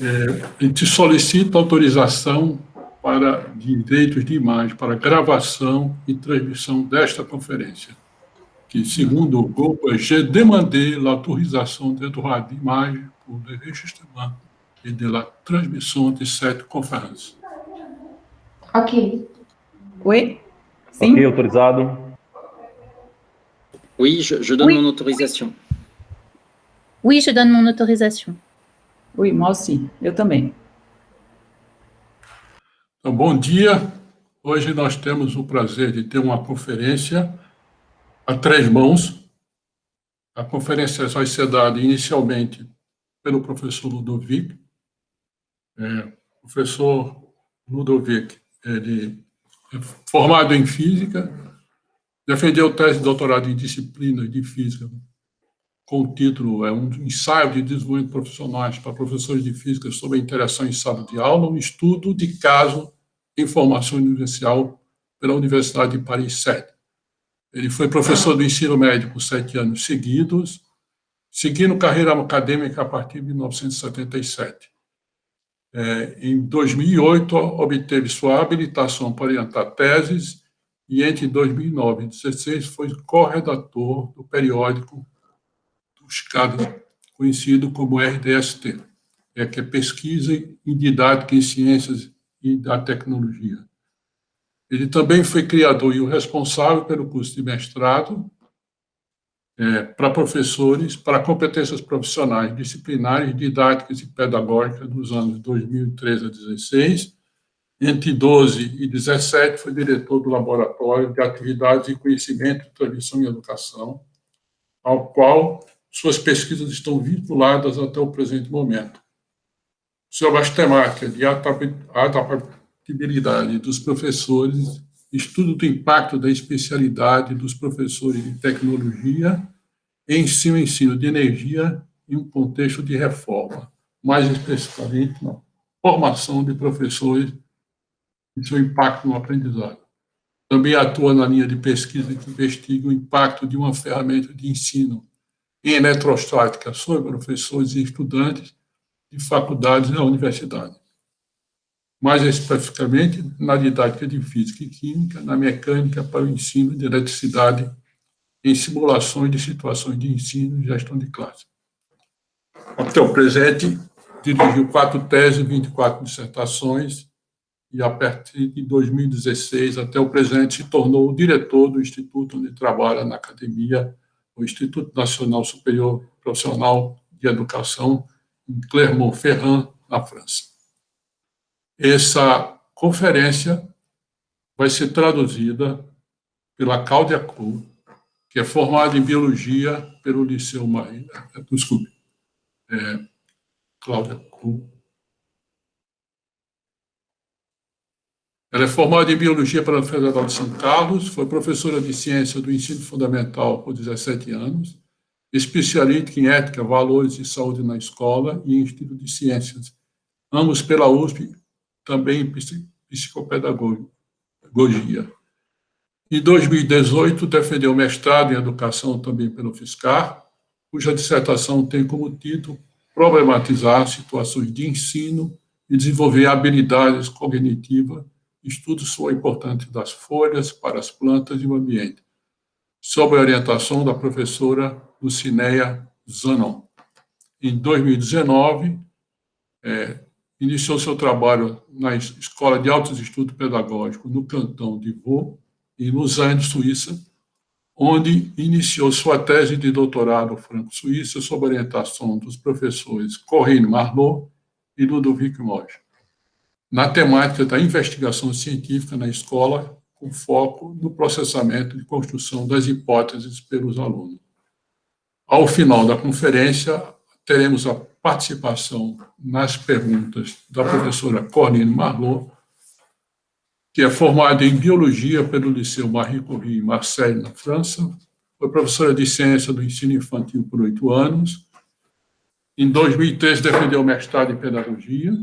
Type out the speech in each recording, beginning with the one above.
A gente solicita autorização para direitos de imagem, para gravação e transmissão desta conferência, que, segundo o grupo, j'ai demandé l'autorisation de droit d'image pour le enregistrement et de la transmission de cette conférence. Ok. Oui. Sim. Ok, autorizado. Oui, je donne mon autorisation. Oui, je donne mon autorisation. Oui, moi aussi. Eu também. Então, bom dia. Hoje nós temos o prazer de ter uma conferência a três mãos. A conferência vai ser dada inicialmente pelo professor Ludovic. Professor Ludovic, ele é formado em física, defendeu tese de doutorado em disciplinas de física com o título um ensaio de desenvolvimento profissionais para professores de física sobre a interação em sala de aula, um estudo de caso em formação inicial pela Universidade de Paris 7. Ele foi professor do ensino médio por 7 anos seguidos, seguindo carreira acadêmica a partir de 1977. Em 2008, obteve sua habilitação para orientar teses e, entre 2009 e 2016, foi corredator do periódico do Chicago, conhecido como RDST, que é Pesquisa em Didática em Ciências e da Tecnologia. Ele também foi criador e o responsável pelo curso de mestrado para professores, para competências profissionais, disciplinares, didáticas e pedagógicas nos anos 2013 a 2016. Entre 12 e 17, foi diretor do Laboratório de Atividades e Conhecimento, Transmissão e Educação, ao qual suas pesquisas estão vinculadas até o presente momento. Sobre as temáticas de adaptabilidade dos professores, estudo do impacto da especialidade dos professores de tecnologia em ensino de energia em um contexto de reforma, mais especificamente na formação de professores e seu impacto no aprendizado. Também atua na linha de pesquisa que investiga o impacto de uma ferramenta de ensino em eletrostática sobre professores e estudantes de faculdades na universidade. Mais especificamente, na didática de física e química, na mecânica para o ensino de eletricidade, em simulações de situações de ensino e gestão de classe. Até o presente, dirigiu 4 teses e 24 dissertações, e a partir de 2016 até o presente se tornou o diretor do instituto onde trabalha na academia, o Instituto Nacional Superior Profissional de Educação, em Clermont-Ferrand, na França. Essa conferência vai ser traduzida pela Cláudia Cruz, que é formada em Biologia pelo Liceu Maria. Desculpe. Cláudia Cruz. Ela é formada em Biologia pela Federal de São Carlos, foi professora de Ciência do Ensino Fundamental por 17 anos, especialista em Ética, Valores e Saúde na Escola e em Instituto de Ciências, ambos pela USP, também em Psicopedagogia. Em 2018, defendeu mestrado em Educação também pelo FISCAR, cuja dissertação tem como título Problematizar situações de ensino e desenvolver habilidades cognitivas, estudo sobre a importância das folhas para as plantas e o ambiente, sob a orientação da professora Lucinéia Zanon. Em 2019, iniciou seu trabalho na Escola de Altos Estudos Pedagógicos no cantão de Vaud, em Lausanne, Suíça, onde iniciou sua tese de doutorado franco-suíça sob a orientação dos professores Corinne Marlot e Ludovic Moge, na temática da investigação científica na escola, com foco no processamento e construção das hipóteses pelos alunos. Ao final da conferência, teremos a participação nas perguntas da professora Corinne Marlot, que é formada em Biologia pelo Liceu Marie Curie, em Marseille, na França, foi professora de Ciência do Ensino Infantil por 8 anos. Em 2003, defendeu o mestrado em Pedagogia.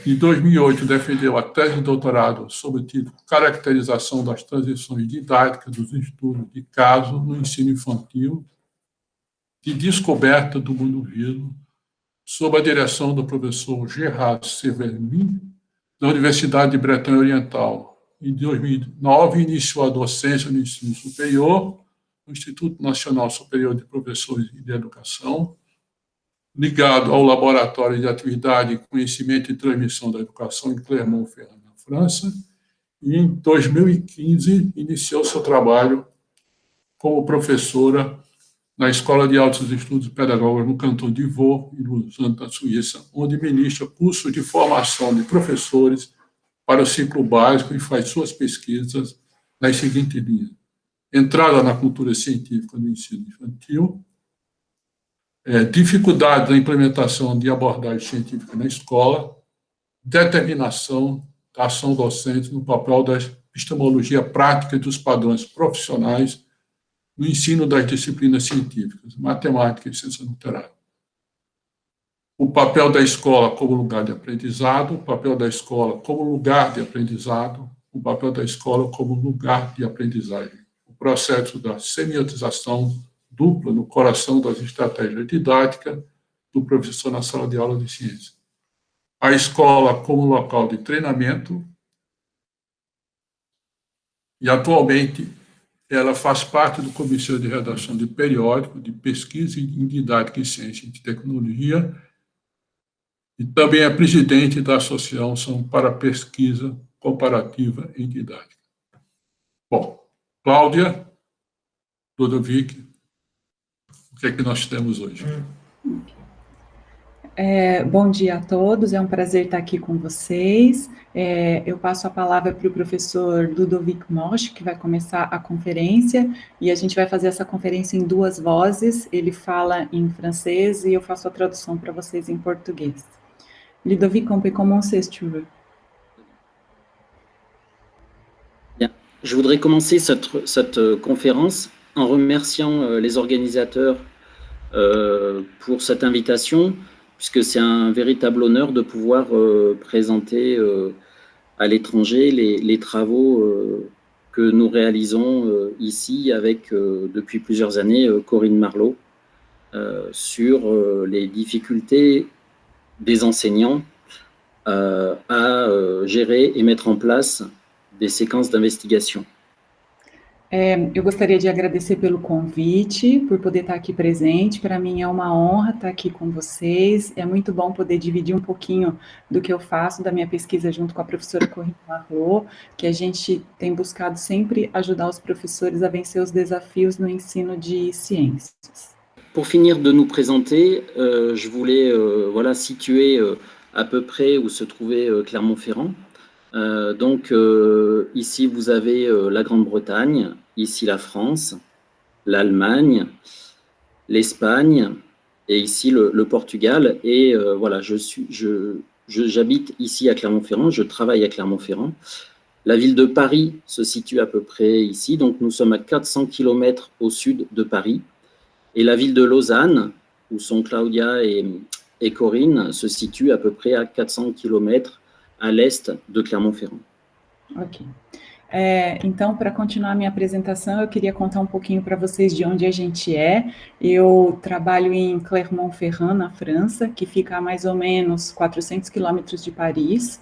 Em 2008, defendeu a tese de doutorado sob o título Caracterização das transições didáticas dos estudos de caso no ensino infantil e descoberta do mundo vivo, sob a direção do professor Gerard Severny, da Universidade de Bretanha Oriental. Em 2009, iniciou a docência no ensino superior, no Instituto Nacional Superior de Professores e de Educação, ligado ao Laboratório de Atividade, Conhecimento e Transmissão da Educação em Clermont-Ferrand, na França, e em 2015 iniciou seu trabalho como professora na Escola de Altos Estudos Pedagógicos no canton de Vaud, em Lausanne, na Suíça, onde ministra cursos de formação de professores para o ciclo básico e faz suas pesquisas nas seguintes linhas: entrada na cultura científica do ensino infantil, dificuldade da implementação de abordagem científica na escola, determinação da ação docente no papel da epistemologia prática e dos padrões profissionais no ensino das disciplinas científicas, matemática e ciência literária. O papel da escola como lugar de aprendizado, o papel da escola como lugar de aprendizado, o papel da escola como lugar de aprendizagem. O processo da semiotização dupla no coração das estratégias didáticas do professor na sala de aula de ciência. A escola como local de treinamento e, atualmente, ela faz parte do Comitê de Redação de Periódico de Pesquisa em Didática em Ciência e Tecnologia e também é presidente da Associação para Pesquisa Comparativa em Didática. Bom, Cláudia Ludovic, o que é que nós temos hoje? Bom dia a todos, é um prazer estar aqui com vocês. Eu passo a palavra para o professor Ludovic Mosch, que vai começar a conferência, e a gente vai fazer essa conferência em duas vozes, ele fala em francês e eu faço a tradução para vocês em português. Ludovic, on peut commencer si tu veux. Bien. Je voudrais commencer cette conférence en remerciant les organisateurs pour cette invitation, puisque c'est un véritable honneur de pouvoir présenter à l'étranger les travaux que nous réalisons ici avec, depuis plusieurs années, Corinne Marlot, sur les difficultés des enseignants à gérer et mettre en place des séquences d'investigation. Eu gostaria de agradecer pelo convite, por poder estar aqui presente. Para mim é uma honra estar aqui com vocês. É muito bom poder dividir um pouquinho do que eu faço, da minha pesquisa junto com a professora Corinne Marlot, que a gente tem buscado sempre ajudar os professores a vencer os desafios no ensino de ciências. Pour finir de nous présenter, je voulais situer à peu près où se trouvait Clermont-Ferrand. Donc, ici, vous avez la Grande-Bretagne, ici la France, l'Allemagne, l'Espagne, et ici le Portugal. Et voilà, j'habite ici à Clermont-Ferrand, je travaille à Clermont-Ferrand. La ville de Paris se situe à peu près ici, donc nous sommes à 400 km au sud de Paris. Et la ville de Lausanne, où sont Claudia et Corinne, se situe à peu près à 400 km à l'est de Clermont-Ferrand. Ok. Então, para continuar a minha apresentação, eu queria contar um pouquinho para vocês de onde a gente é. Eu trabalho em Clermont-Ferrand, na França, que fica a mais ou menos 400 quilômetros de Paris.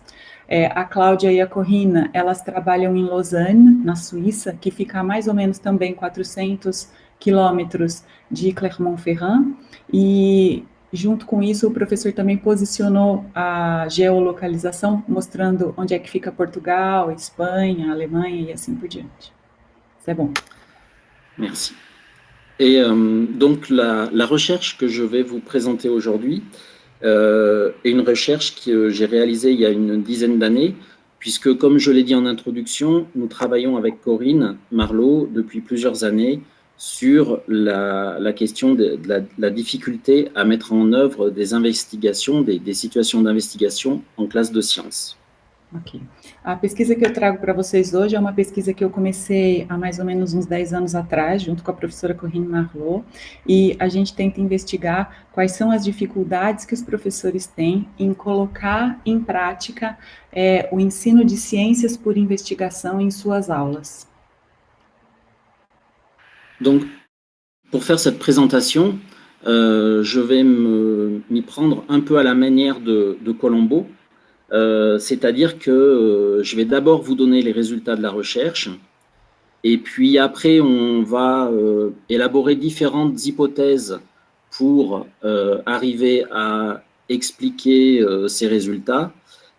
A Cláudia e a Corinne, elas trabalham em Lausanne, na Suíça, que fica a mais ou menos também 400 quilômetros de Clermont-Ferrand. E junto com isso, o professor também posicionou a geolocalização, mostrando onde é que fica Portugal, Espanha, Alemanha e assim por diante. C'est bon. Merci. Et donc, la recherche que je vais vous présenter aujourd'hui est une recherche que j'ai réalisée il y a une dizaine d'années, puisque, comme je l'ai dit en introduction, nous travaillons avec Corinne Marlot depuis plusieurs années sur la question de la difficulté à mettre en œuvre des investigations, des situations d'investigation en classe de sciences. Ok. A pesquisa que eu trago para vocês hoje é uma pesquisa que eu comecei há mais ou menos uns 10 anos atrás, junto com a professora Corinne Marlot, e a gente tenta investigar quais são as dificuldades que os professores têm em colocar em prática o ensino de ciências por investigação em suas aulas. Donc, pour faire cette présentation, je vais m'y prendre un peu à la manière de Colombo, c'est-à-dire que je vais d'abord vous donner les résultats de la recherche, et puis après on va élaborer différentes hypothèses pour arriver à expliquer ces résultats,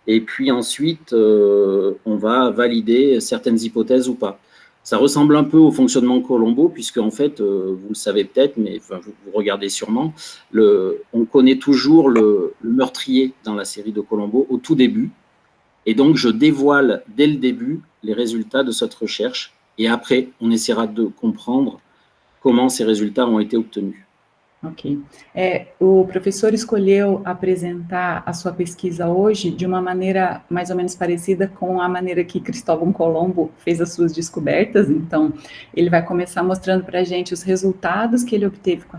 et puis ensuite on va valider certaines hypothèses ou pas. Ça ressemble un peu au fonctionnement Colombo, puisque en fait, vous le savez peut-être, mais enfin, vous regardez sûrement, on connaît toujours le meurtrier dans la série de Colombo au tout début, et donc je dévoile dès le début les résultats de cette recherche, et après on essaiera de comprendre comment ces résultats ont été obtenus. Ok. O professor escolheu apresentar a sua pesquisa hoje de uma maneira mais ou menos parecida com a maneira que Cristóvão Colombo fez as suas descobertas. Então, ele vai começar mostrando para a gente os resultados que ele obteve com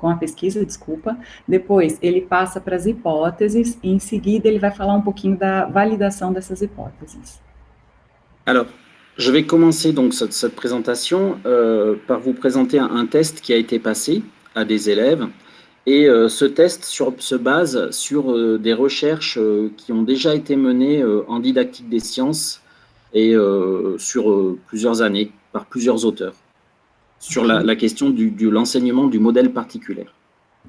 a pesquisa, desculpa. Depois, ele passa para as hipóteses e, em seguida, ele vai falar um pouquinho da validação dessas hipóteses. Alors, je vais commencer donc cette présentation par vous présenter un test qui a été passé à des élèves, et ce test se base sur des recherches qui ont déjà été menées en didactique des sciences et sur plusieurs années par plusieurs auteurs sur la question de l'enseignement du modèle particulaire.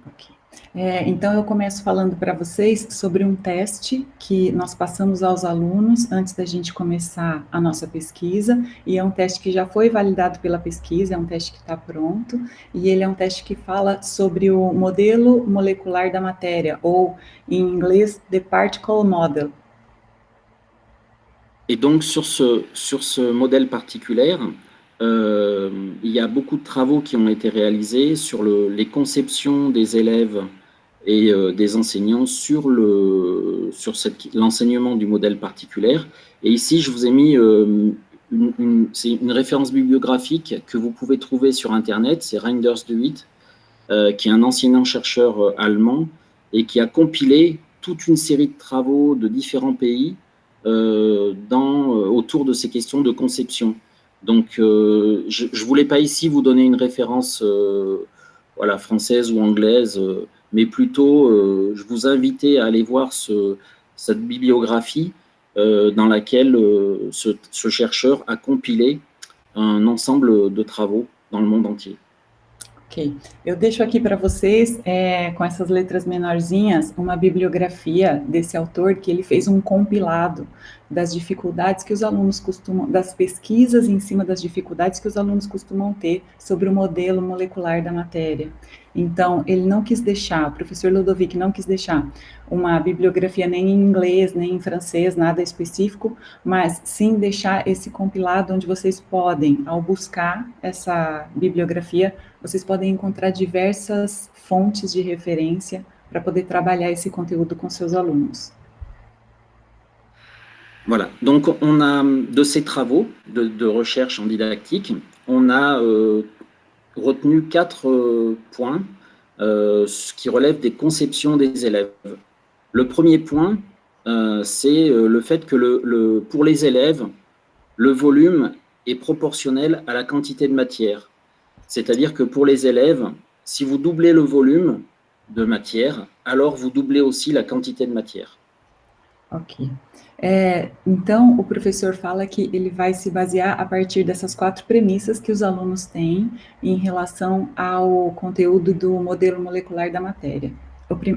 Ok. Então, eu começo falando para vocês sobre um teste que nós passamos aos alunos antes da gente começar a nossa pesquisa, e é um teste que já foi validado pela pesquisa, é um teste que está pronto, e ele é um teste que fala sobre o modelo molecular da matéria, ou, em inglês, the particle model. Et donc, sur ce modèle particulaire, il y a beaucoup de travaux qui ont été réalisés sur les conceptions des élèves et des enseignants sur l'enseignement du modèle particulaire. Et ici, je vous ai mis c'est une référence bibliographique que vous pouvez trouver sur Internet, c'est Reinders de Witt, qui est un enseignant-chercheur allemand et qui a compilé toute une série de travaux de différents pays autour de ces questions de conception. Donc, je ne voulais pas ici vous donner une référence voilà, française ou anglaise, mais plutôt, je vous invitais à aller voir cette bibliographie dans laquelle ce chercheur a compilé un ensemble de travaux dans le monde entier. Ok, eu deixo aqui para vocês, com essas letras menorzinhas, uma bibliografia desse autor que ele fez um compilado das dificuldades que os alunos costumam, das pesquisas em cima das dificuldades que os alunos costumam ter sobre o modelo molecular da matéria. Então, ele não quis deixar, o professor Ludovic não quis deixar uma bibliografia nem em inglês, nem em francês, nada específico, mas sim deixar esse compilado onde vocês podem, ao buscar essa bibliografia, vocês podem encontrar diversas fontes de referência para poder trabalhar esse conteúdo com seus alunos. Voilà, donc on a de ces travaux de recherche en didactique, on a retenu 4 points qui relèvent des conceptions des élèves. Le premier point, c'est le fait que pour les élèves, le volume est proportionnel à la quantité de matière. C'est-à-dire que pour les élèves, si vous doublez le volume de matière, alors vous doublez aussi la quantité de matière. Ok. Então, o professor fala que ele vai se basear a partir dessas 4 premissas que os alunos têm em relação ao conteúdo do modelo molecular da matéria.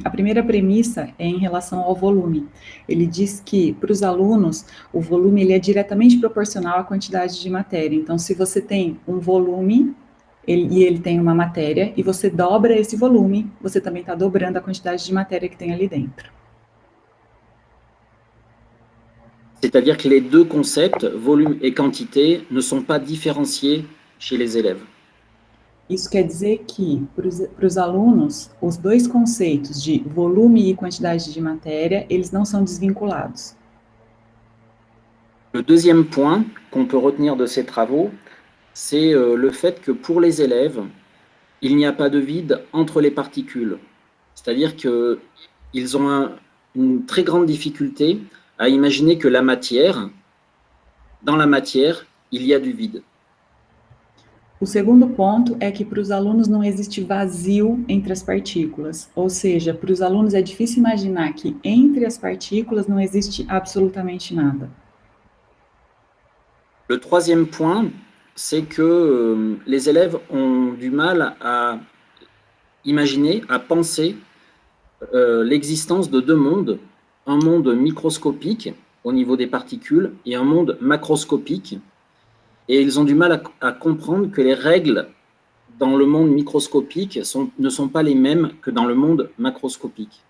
A primeira premissa é em relação ao volume. Ele diz que, para os alunos, o volume ele é diretamente proporcional à quantidade de matéria. Então, se você tem um volume e ele tem uma matéria, e você dobra esse volume, você também está dobrando a quantidade de matéria que tem ali dentro. C'est-à-dire que les deux concepts, volume et quantité, ne sont pas différenciés chez les élèves. Isso quer dizer que, para os alunos, os dois conceitos de volume e quantidade de matéria, eles não são desvinculados. Le deuxième point qu'on peut retenir de ces travaux, c'est le fait que pour les élèves, il n'y a pas de vide entre les particules. C'est-à-dire qu'ils ont une très grande difficulté à imaginer que dans la matière, il y a du vide. O segundo ponto é que para os alunos não existe vazio entre as partículas, ou seja, para os alunos é difícil imaginar que entre as partículas não existe absolutamente nada. Le troisième point, c'est que les élèves ont du mal à imaginer, à penser l'existence de deux mondes, un monde microscopique au niveau des particules et un monde macroscopique. Et ils ont du mal à comprendre que les règles dans le monde microscopique ne sont pas les mêmes que dans le monde macroscopique.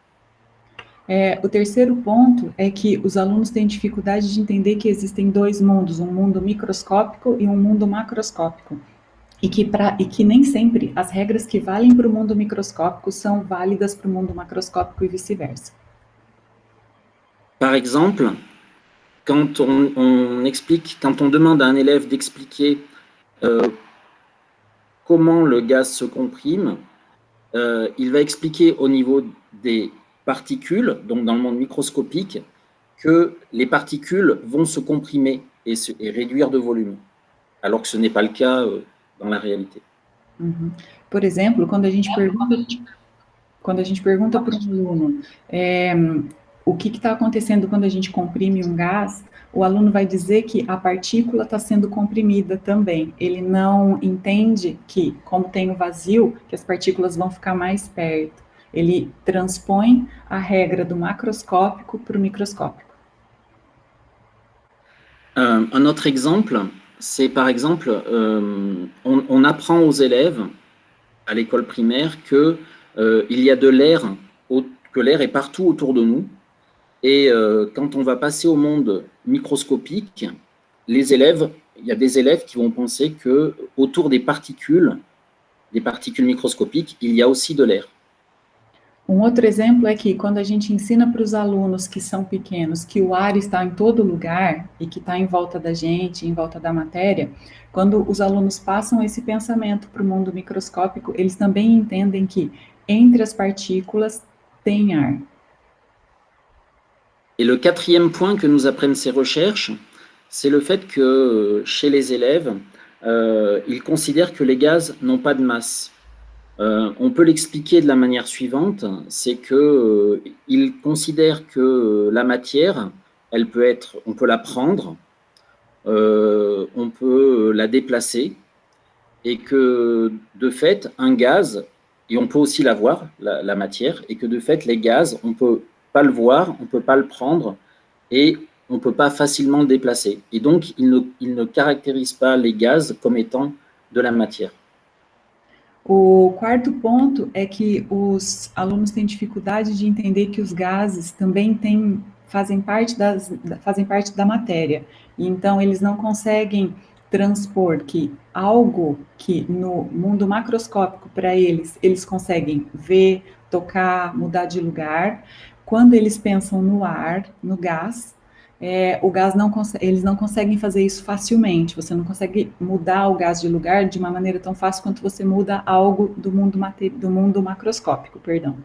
O terceiro ponto é que os alunos têm dificuldade de entender que existem dois mundos, um mundo microscópico e um mundo macroscópico. E que nem sempre as regras que valem para o mundo microscópico são válidas para o mundo macroscópico e vice-versa. Par exemple, quand on demande à un élève d'expliquer comment le gaz se comprime, il va expliquer au niveau des particules, donc dans le monde microscopique, que les particules vont se comprimer et réduire de volume, alors que ce n'est pas le cas dans la réalité. Por exemplo, quando a gente pergunta para um aluno o que está acontecendo quando a gente comprime um gás, o aluno vai dizer que a partícula está sendo comprimida também. Ele não entende que, como tem o vazio, que as partículas vão ficar mais perto. Ele transpõe a regra do macroscópico para o microscópico. Un autre exemple, c'est par exemple, on apprend aux élèves à l'école primaire que il y a de l'air, que l'air est partout autour de nous. Et quand on va passer au monde microscopique, il y a des élèves qui vont penser que autour des particules microscopiques, il y a aussi de l'air. Outro exemplo é que quando a gente ensina para os alunos que são pequenos que o ar está em todo lugar e que está em volta da gente, em volta da matéria, quando os alunos passam esse pensamento para o mundo microscópico, eles também entendem que entre as partículas tem ar. Et le quatrième point que nous apprennent ces recherches, c'est le fait que chez les élèves, ils considèrent que les gaz n'ont pas de masse. On peut l'expliquer de la manière suivante, c'est qu'ils considèrent que la matière, on peut la prendre, on peut la déplacer, et que de fait, un gaz, et on peut aussi la voir, la matière, et que de fait, les gaz, on ne peut pas le voir, on ne peut pas le prendre, et on ne peut pas facilement le déplacer. Et donc, ils ne caractérisent pas les gaz comme étant de la matière. O quarto ponto é que os alunos têm dificuldade de entender que os gases também fazem parte da matéria. E então, eles não conseguem transpor que algo que no mundo macroscópico, para eles conseguem ver, tocar, mudar de lugar. Quando eles pensam no ar, no gás, eles não conseguem fazer isso facilmente. Você não consegue mudar o gás de lugar de uma maneira tão fácil quanto você muda algo do mundo macroscópico, perdão.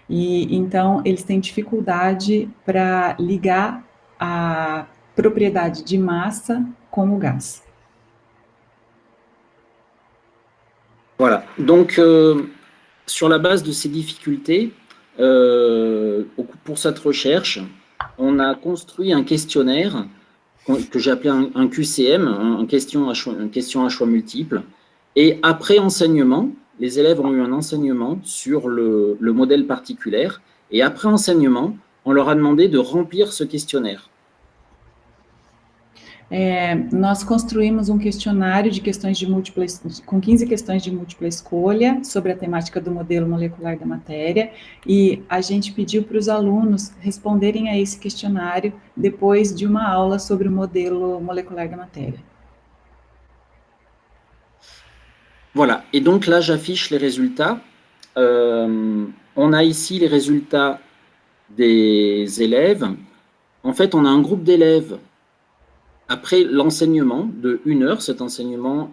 E então eles têm dificuldade para ligar a propriedade de massa com o gás. Voilà. Donc, sur la base de ces difficultés, pour cette recherche, on a construit un questionnaire que j'ai appelé un QCM, un question à choix multiple. Et après enseignement, les élèves ont eu un enseignement sur le modèle particulaire. Et après enseignement, on leur a demandé de remplir ce questionnaire. Nós construímos questionário de questões com 15 questões de múltipla escolha sobre a temática do modelo molecular da matéria, e a gente pediu para os alunos responderem a esse questionário depois de uma aula sobre o modelo molecular da matéria. Voilà, et donc là j'affiche les résultats. On a ici les résultats des élèves. En fait, on a un groupe d'élèves. Après l'enseignement de 1 heure, cet enseignement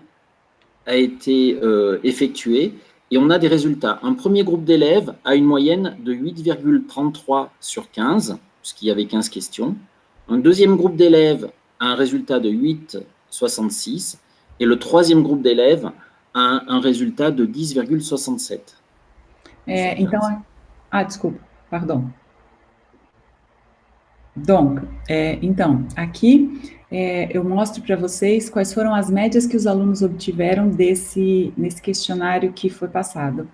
a été effectué et on a des résultats. Un premier groupe d'élèves a une moyenne de 8,33 sur 15, puisqu'il y avait 15 questions. Un deuxième groupe d'élèves a un résultat de 8,66 et le troisième groupe d'élèves a un résultat de 10,67. Então, desculpa, pardon. Donc, então, aqui eu mostro para vocês quais foram as médias que os alunos obtiveram nesse questionário que foi passado.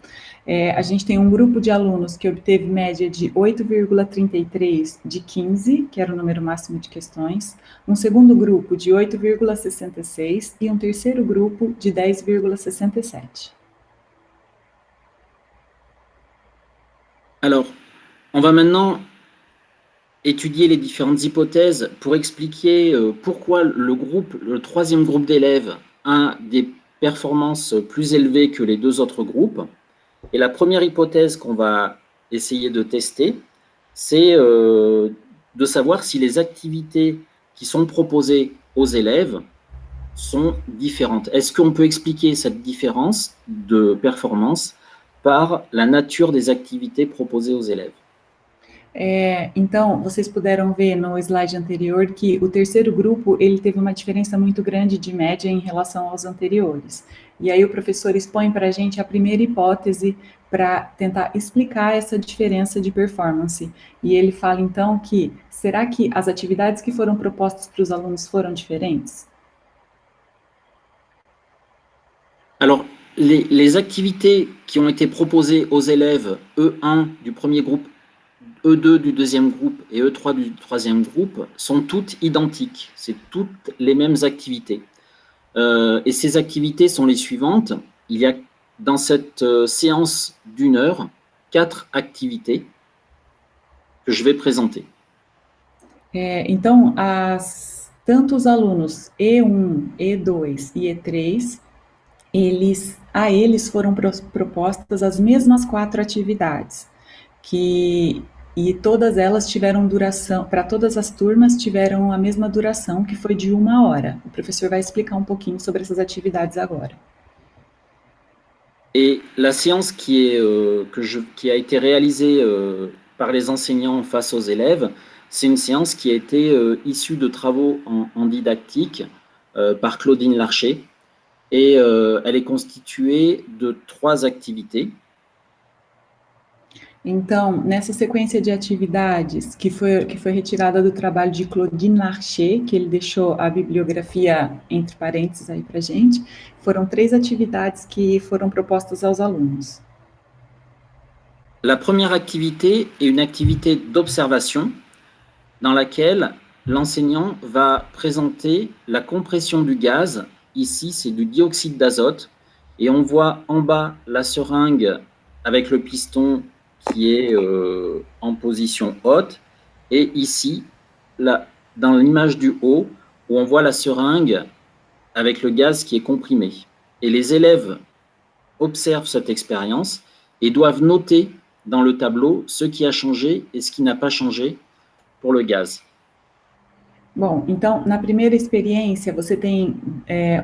A gente tem um grupo de alunos que obteve média de 8,33 de 15, que era o número máximo de questões, um segundo grupo de 8,66 e um terceiro grupo de 10,67. Alors, on va maintenant étudier les différentes hypothèses pour expliquer pourquoi le troisième groupe d'élèves a des performances plus élevées que les deux autres groupes. Et la première hypothèse qu'on va essayer de tester, c'est de savoir si les activités qui sont proposées aux élèves sont différentes. Est-ce qu'on peut expliquer cette différence de performance par la nature des activités proposées aux élèves? Então, vocês puderam ver no slide anterior que o terceiro grupo, ele teve uma diferença muito grande de média em relação aos anteriores. E aí o professor expõe para a gente a primeira hipótese para tentar explicar essa diferença de performance. E ele fala, então, que será que as atividades que foram propostas para os alunos foram diferentes? Alors, les activités qui ont été proposées aux élèves E1 du premier groupe, E2 du deuxième groupe et E3 du troisième groupe sont toutes identiques. C'est toutes les mêmes activités. Et ces activités sont les suivantes. Il y a dans cette séance d'1 heure 4 activités que je vais présenter. Então, tanto os alunos E1, E2 e E3, a eles foram propostas as mesmas 4 atividades, e todas elas tiveram duração, para todas as turmas tiveram a mesma duração, que foi de 1 hora. O professor vai explicar um pouquinho sobre essas atividades agora. Et la séance qui a été réalisée par les enseignants face aux élèves, c'est une séance qui a été issue de travaux en didactique par Claudine Larcher, et elle est constituée de 3 activités. Então, nessa sequência de atividades, que foi retirada do trabalho de Claudine Larcher, que ele deixou a bibliografia entre parênteses aí para a gente, foram 3 atividades que foram propostas aos alunos. La première activité est une activité d'observation dans laquelle l'enseignant va présenter la compression du gaz. Ici, c'est du dioxyde d'azote, et on voit en bas la seringue avec le piston qui est en position haute, et ici, là, dans l'image du haut, où on voit la seringue avec le gaz qui est comprimé. Et les élèves observent cette expérience et doivent noter dans le tableau ce qui a changé et ce qui n'a pas changé pour le gaz. Bom, então, na primeira experiência, você tem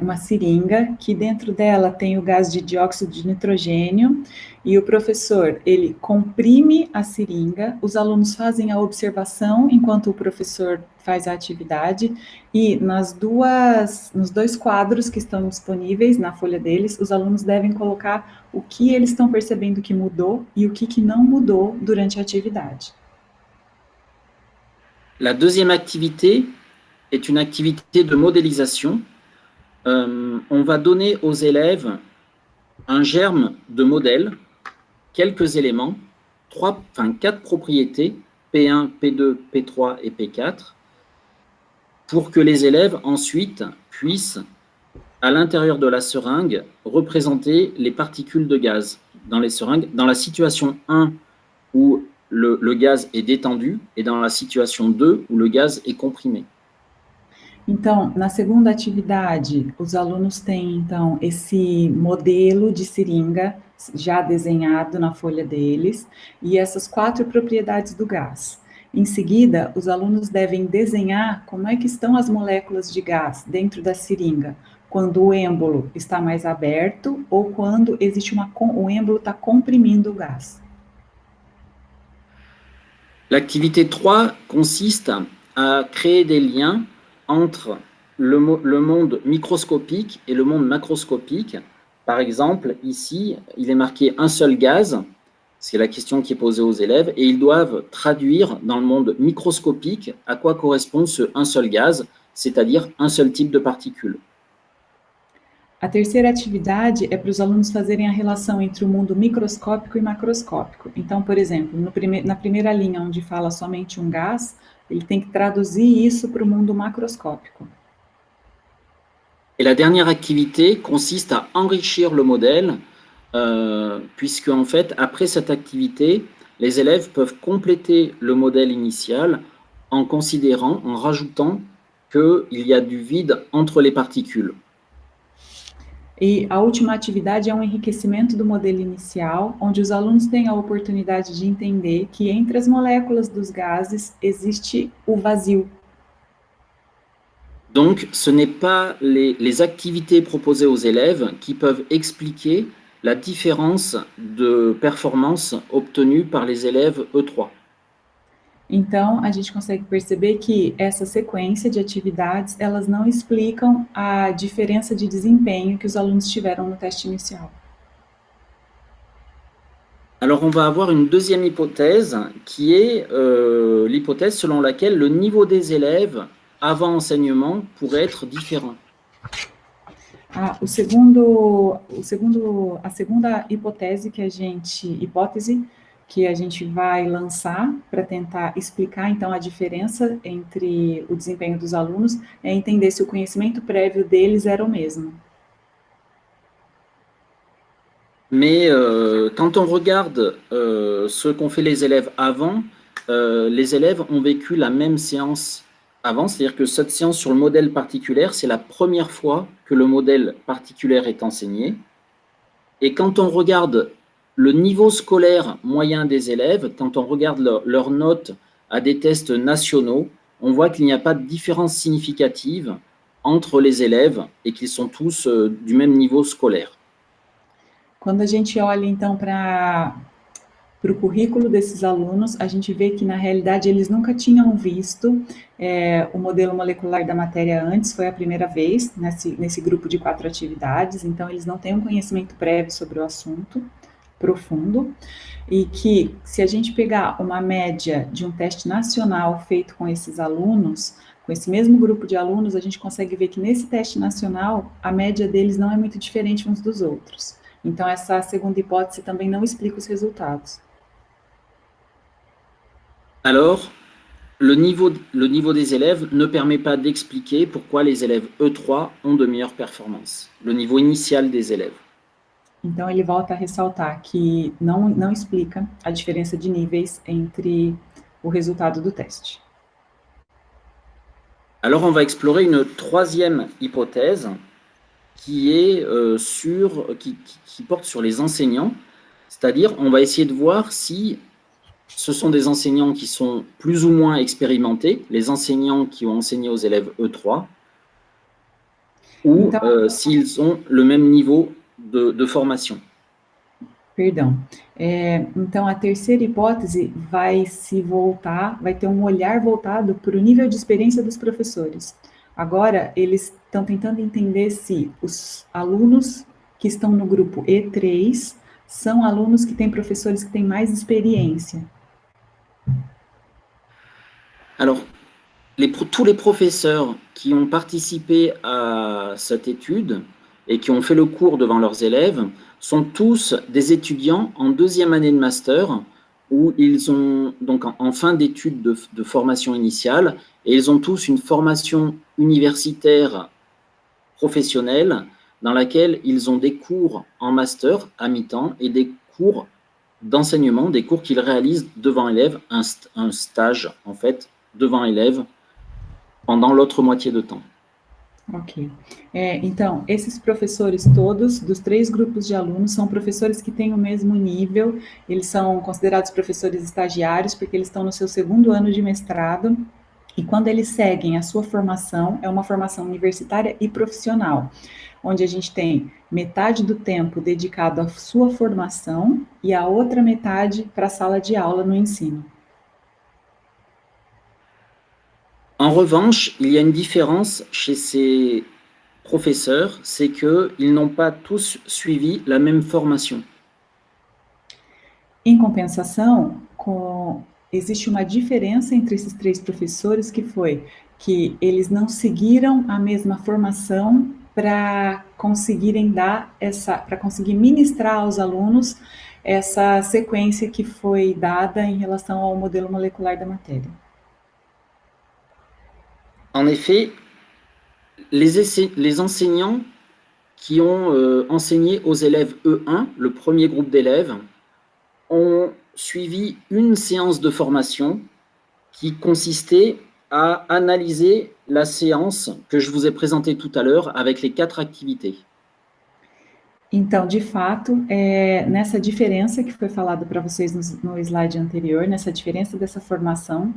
uma seringa, que dentro dela tem o gás de dióxido de nitrogênio, e o professor, ele comprime a seringa, os alunos fazem a observação enquanto o professor faz a atividade, e nos 2 quadros que estão disponíveis na folha deles, os alunos devem colocar o que eles estão percebendo que mudou e o que não mudou durante a atividade. La deuxième activité est une activité de modélisation. On va donner aux élèves un germe de modèle, quelques éléments, 4 propriétés, P1, P2, P3 et P4, pour que les élèves ensuite puissent, à l'intérieur de la seringue, représenter les particules de gaz dans les seringues, dans la situation 1 où le gaz est détendu, et dans la situation 2 où le gaz est comprimé. Então, na segunda atividade, os alunos têm, então, esse modelo de seringa já desenhado na folha deles, e essas 4 propriedades do gás. Em seguida, os alunos devem desenhar como é que estão as moléculas de gás dentro da seringa, quando o êmbolo está mais aberto ou quando existe o êmbolo está comprimindo o gás. L'activité 3 consiste à créer des liens entre le monde microscopique et le monde macroscopique. Par exemple, ici, il est marqué un seul gaz, c'est la question qui est posée aux élèves, et ils doivent traduire dans le monde microscopique à quoi correspond ce un seul gaz, c'est-à-dire un seul type de particule. A terceira atividade é para os alunos fazerem a relação entre o mundo microscópico e macroscópico. Então, por exemplo, na primeira linha, onde fala somente um gás, ele tem que traduzir isso para o mundo macroscópico. Et la dernière activité consiste à enrichir le modèle, puisque en fait, après cette activité, les élèves peuvent compléter le modèle initial en considérant, en rajoutant qu'il y a du vide entre les particules. E a última atividade é um enriquecimento do modelo inicial, onde os alunos têm a oportunidade de entender que entre as moléculas dos gases existe o vazio. Donc, ce n'est pas les activités proposées aux élèves qui peuvent expliquer la différence de performance obtenue par les élèves E3. Então, a gente consegue perceber que essa sequência de atividades, elas não explicam a diferença de desempenho que os alunos tiveram no teste inicial. Alors, on va avoir une deuxième hypothèse qui est l'hypothèse selon laquelle le niveau des élèves avant enseignement pourrait être différent. A segunda hipótese que a gente vai lançar para tentar explicar, então, a diferença entre o desempenho dos alunos é entender se o conhecimento prévio deles era o mesmo. Mais quand on regarde ce qu'ont fait les élèves avant, les élèves ont vécu la même séance avant, c'est-à-dire que cette séance sur le modèle particulaire, c'est la première fois que le modèle particulaire est enseigné. Et quand on regarde le niveau scolaire moyen des élèves, quand on regarde leurs notes à des tests nationaux, on voit qu'il n'y a pas de différence significative entre les élèves et qu'ils sont tous du même niveau scolaire. Quando a gente olha, então, para o currículo desses alunos, a gente vê que, na realidade, eles nunca tinham visto o modelo molecular da matéria antes, foi a primeira vez nesse grupo de 4 atividades, então eles não têm um conhecimento prévio sobre o assunto profundo, e que, se a gente pegar uma média de um teste nacional feito com esses alunos, com esse mesmo grupo de alunos, a gente consegue ver que nesse teste nacional, a média deles não é muito diferente uns dos outros. Então, essa segunda hipótese também não explica os resultados. Alors, le niveau des élèves ne permet pas d'expliquer pourquoi les élèves E3 ont de meilleures performances, le niveau initial des élèves. Então, ele volta a ressaltar que não explica a diferença de níveis entre o resultado do teste. Alors, on va explorer une troisième hypothèse qui porte sur les enseignants, c'est-à-dire on va essayer de voir si ce sont des enseignants qui sont plus ou moins expérimentés, les enseignants qui ont enseigné aux élèves E3, ou s'ils ont le même niveau de formation. Perdão. Então, a terceira hipótese vai ter um olhar voltado para o nível de experiência dos professores. Agora, eles estão tentando entender se os alunos que estão no grupo E3 são alunos que têm professores que têm mais experiência. Alors, tous les professeurs qui ont participé à cette étude et qui ont fait le cours devant leurs élèves sont tous des étudiants en deuxième année de master où ils ont donc en fin d'études de formation initiale et ils ont tous une formation universitaire professionnelle dans laquelle ils ont des cours en master à mi-temps et des cours d'enseignement, des cours qu'ils réalisent devant élèves, un stage en fait devant élèves pendant l'autre moitié de temps. Ok. Então, esses professores todos, dos 3 grupos de alunos, são professores que têm o mesmo nível, eles são considerados professores estagiários, porque eles estão no seu 2º ano de mestrado, e quando eles seguem a sua formação, é uma formação universitária e profissional, onde a gente tem metade do tempo dedicado à sua formação e a outra metade para a sala de aula no ensino. En revanche, il y a une différence chez ces professeurs, c'est qu'ils n'ont pas tous suivi la même formation. Em compensação, existe uma diferença entre esses 3 professores, que foi que eles não seguiram a mesma formação para conseguirem para conseguir ministrar aos alunos essa sequência que foi dada em relação ao modelo molecular da matéria. En effet, les enseignants qui ont enseigné aux élèves E1, le premier groupe d'élèves, ont suivi une séance de formation qui consistait à analyser la séance que je vous ai présentée tout à l'heure avec les 4 activités. Então, de fato, nessa diferença que foi falado para vocês no slide anterior, nessa diferença dessa formação,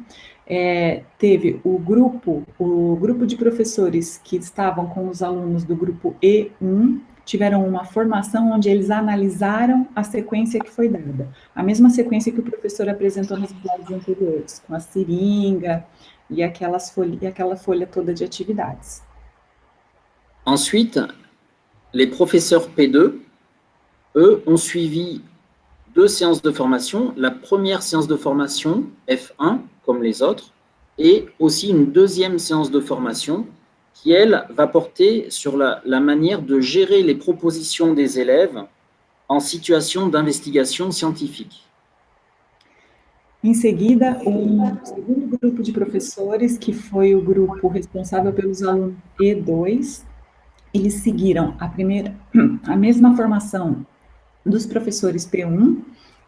teve o grupo de professores que estavam com os alunos do grupo E1, tiveram uma formação onde eles analisaram a sequência que foi dada. A mesma sequência que o professor apresentou nos slides anteriores, com a seringa e aquela folha toda de atividades. Ensuite, les professeurs P2, eux, ont suivi 2 séances de formation. La première séance de formation, F1, comme les autres, et aussi une deuxième séance de formation qui, elle, va porter sur la manière de gérer les propositions des élèves en situation d'investigation scientifique. Em seguida, o segundo grupo de professores, que foi o grupo responsável pelos alunos E2, eles seguiram a mesma formação dos professores P1,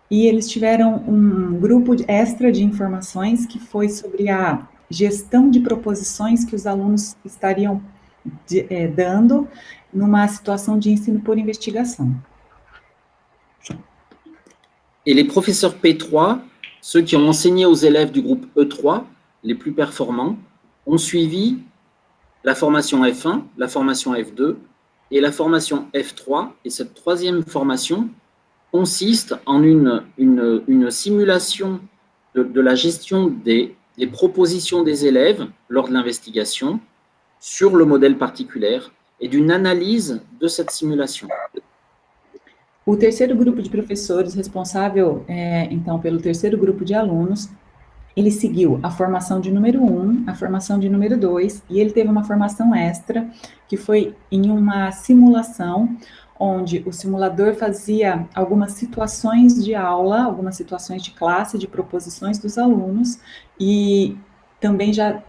e eles tiveram um grupo extra de informações que foi sobre a gestão de proposições que os alunos estariam dando numa situação de ensino por investigação. Et les professeurs P3, ceux qui ont enseigné aux élèves du groupe E3, les plus performants, ont suivi la formation F1, la formation F2 et la formation F3. Et cette troisième formation consiste en une simulation de la gestion des propositions des élèves lors de l'investigation sur le modèle particulaire et d'une analyse de cette simulation. O terceiro grupo de professores responsável, então, pelo terceiro grupo de alunos, ele seguiu a formação de número 1, a formação de número 2, e ele teve uma formação extra, que foi em uma simulação, onde o simulador fazia algumas situações de aula, algumas situações de classe, de proposições dos alunos, e também já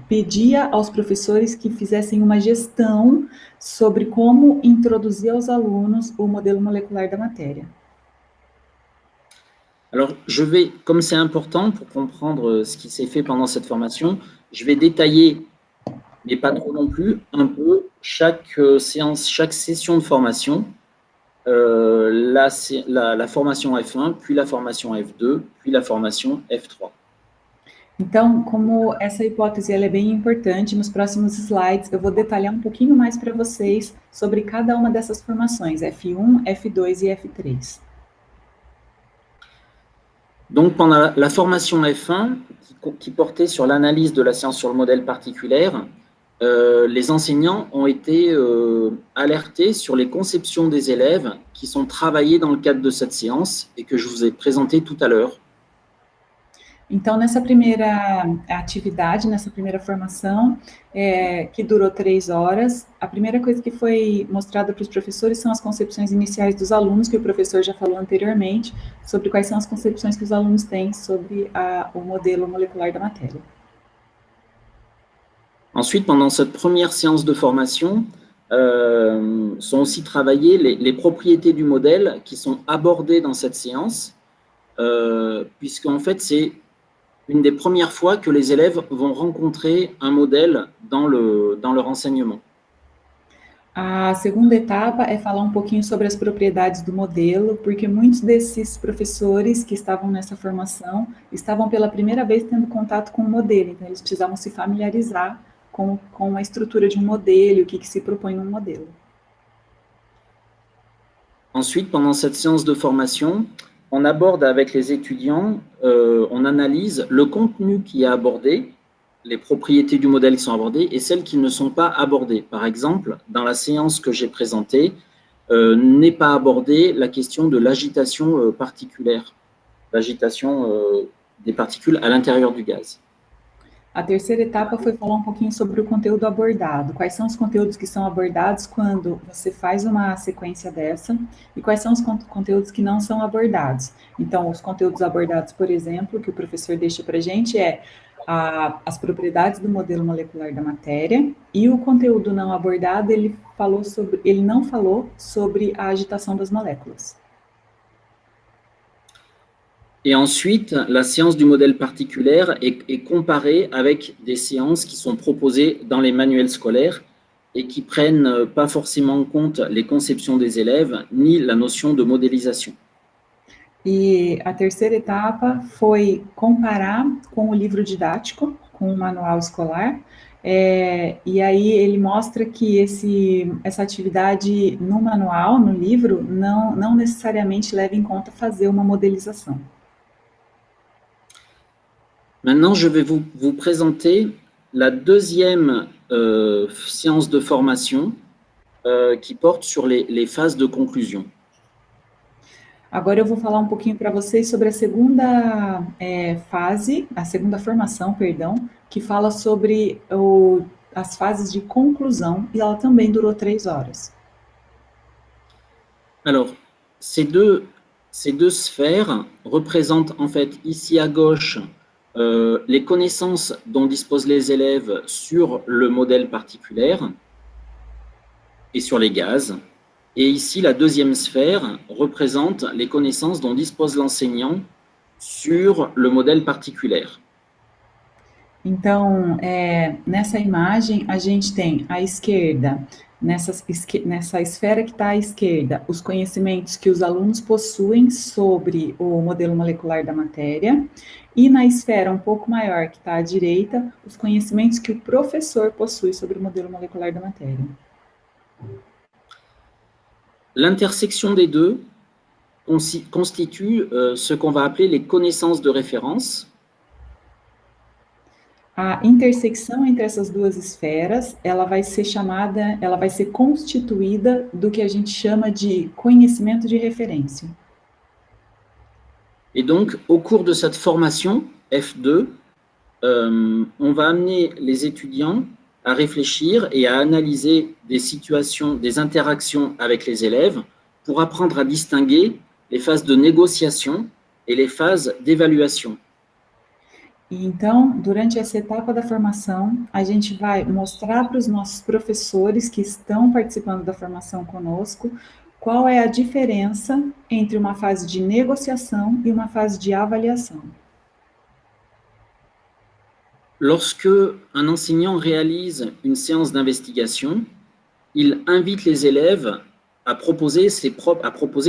pedia aos professores que fizessem uma gestão sobre como introduzir aos alunos o modelo molecular da matéria. Alors, comme c'est important pour comprendre ce qui s'est fait pendant cette formation, je vais détailler, mais pas trop non plus, un peu chaque séance, chaque session de formation, la formation F1, puis la formation F2, puis la formation F3. Então, como essa hipótese ela é bem importante, nos próximos slides eu vou detalhar um pouquinho mais para vocês sobre cada uma dessas formações, F1, F2 e F3. Donc, pendant la formation F1, qui portait sur l'analyse de la science sur le modèle particulaire, les enseignants ont été alertés sur les conceptions des élèves qui sont travaillées dans le cadre de cette séance et que je vous ai présentées tout à l'heure. Então, nessa primeira atividade, nessa primeira formação, que durou 3 horas, a primeira coisa que foi mostrada para os professores são as concepções iniciais dos alunos, que o professor já falou anteriormente, sobre quais são as concepções que os alunos têm sobre o modelo molecular da matéria. Ensuite, pendant cette première séance de formation, sont aussi travaillées les propriétés du modèle qui sont abordées dans cette séance, puisqu'en fait, c'est une des premières fois que les élèves vont rencontrer un modèle dans leur enseignement. A segunda etapa é falar um pouquinho sobre as propriedades do modelo, porque muitos desses professores que estavam nessa formação estavam pela primeira vez tendo contato com o modelo, então eles precisavam se familiarizar com a estrutura de um modelo, o que se propõe num modelo. Ensuite, pendant cette séance de formation, on aborde avec les étudiants, on analyse le contenu qui est abordé, les propriétés du modèle qui sont abordées et celles qui ne sont pas abordées. Par exemple, dans la séance que j'ai présentée, n'est pas abordée la question de l'agitation particulière, l'agitation des particules à l'intérieur du gaz. A terceira etapa foi falar um pouquinho sobre o conteúdo abordado. Quais são os conteúdos que são abordados quando você faz uma sequência dessa e quais são os conteúdos que não são abordados. Então, os conteúdos abordados, por exemplo, que o professor deixa para a gente as propriedades do modelo molecular da matéria, e o conteúdo não abordado, ele não falou sobre a agitação das moléculas. Et ensuite, la séance du modèle particulaire est comparée avec des séances qui sont proposées dans les manuels scolaires et qui prennent pas forcément en compte les conceptions des élèves ni la notion de modélisation. E a terceira etapa foi comparar com o livro didático, com o manual escolar, e aí ele mostra que essa atividade no manual, no livro, não necessariamente leva em conta fazer uma modelização. Maintenant, je vais vous présenter la deuxième séance de formation qui porte sur les phases de conclusion. Agora eu vou falar um pouquinho para vocês sobre a segunda fase, a segunda formação, perdão, que fala sobre as fases de conclusão, e ela também durou 3 horas. Alors, ces deux sphères représentent en fait ici à gauche les connaissances dont disposent les élèves sur le modèle particulaire et sur les gaz. Et ici, la deuxième sphère représente les connaissances dont dispose l'enseignant sur le modèle particulaire. Então, nessa imagem, a gente tem à esquerda, nessa esfera que está à esquerda, os conhecimentos que os alunos possuem sobre o modelo molecular da matéria, e na esfera um pouco maior, que está à direita, os conhecimentos que o professor possui sobre o modelo molecular da matéria. L'intersection des deux constitue ce qu'on va appeler les connaissances de référence. A intersecção entre essas duas esferas, ela vai ser constituída do que a gente chama de conhecimento de referência. Et donc, au cours de cette formation, F2, on va amener les étudiants à réfléchir et à analyser des situations, des interactions avec les élèves pour apprendre à distinguer les phases de négociation et les phases d'évaluation. Então, durante essa etapa da formação, a gente vai mostrar para os nossos professores que estão participando da formação conosco qual é a diferença entre uma fase de negociação e uma fase de avaliação. Lorsque un enseignant réalise une séance d'investigation, il invite les élèves à proposer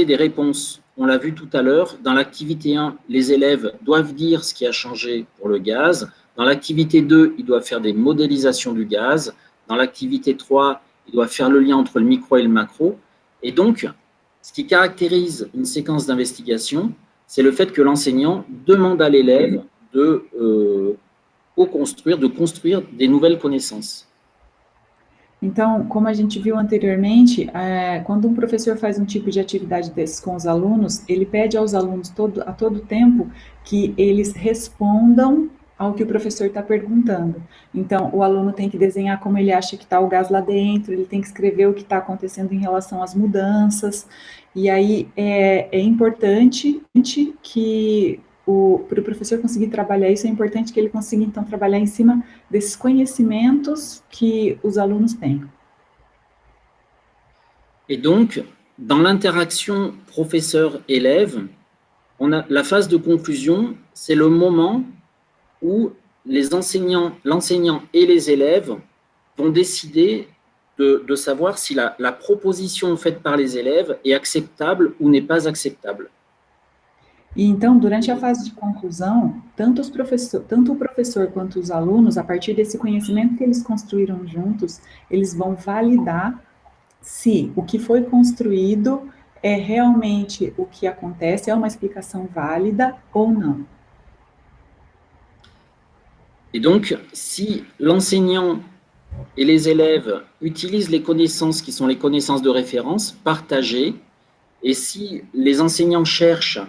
des réponses. On l'a vu tout à l'heure, dans l'activité 1, les élèves doivent dire ce qui a changé pour le gaz. Dans l'activité 2, ils doivent faire des modélisations du gaz. Dans l'activité 3, ils doivent faire le lien entre le micro et le macro. Et donc, ce qui caractérise une séquence d'investigation, c'est le fait que l'enseignant demande à l'élève de construire des nouvelles connaissances. Então, como a gente viu anteriormente, quando um professor faz um tipo de atividade desses com os alunos, ele pede aos alunos a todo tempo que eles respondam ao que o professor está perguntando. Então, o aluno tem que desenhar como ele acha que está o gás lá dentro, ele tem que escrever o que está acontecendo em relação às mudanças, e aí é importante que para o professor conseguir trabalhar isso, é importante que ele consiga, então, trabalhar em cima desses conhecimentos que os alunos têm. Et donc, dans l'interaction professeur-élève, la phase de conclusion, c'est le moment où l'enseignant et les élèves vont décider de savoir si la proposition faite par les élèves est acceptable ou n'est pas acceptable. E então, durante a fase de conclusão, tanto o professor quanto os alunos, a partir desse conhecimento que eles construíram juntos, eles vão validar se o que foi construído é realmente o que acontece, é uma explicação válida ou não. Et donc, si l'enseignant et les élèves utilisent les connaissances qui sont les connaissances de référence partagées, et si les enseignants cherchent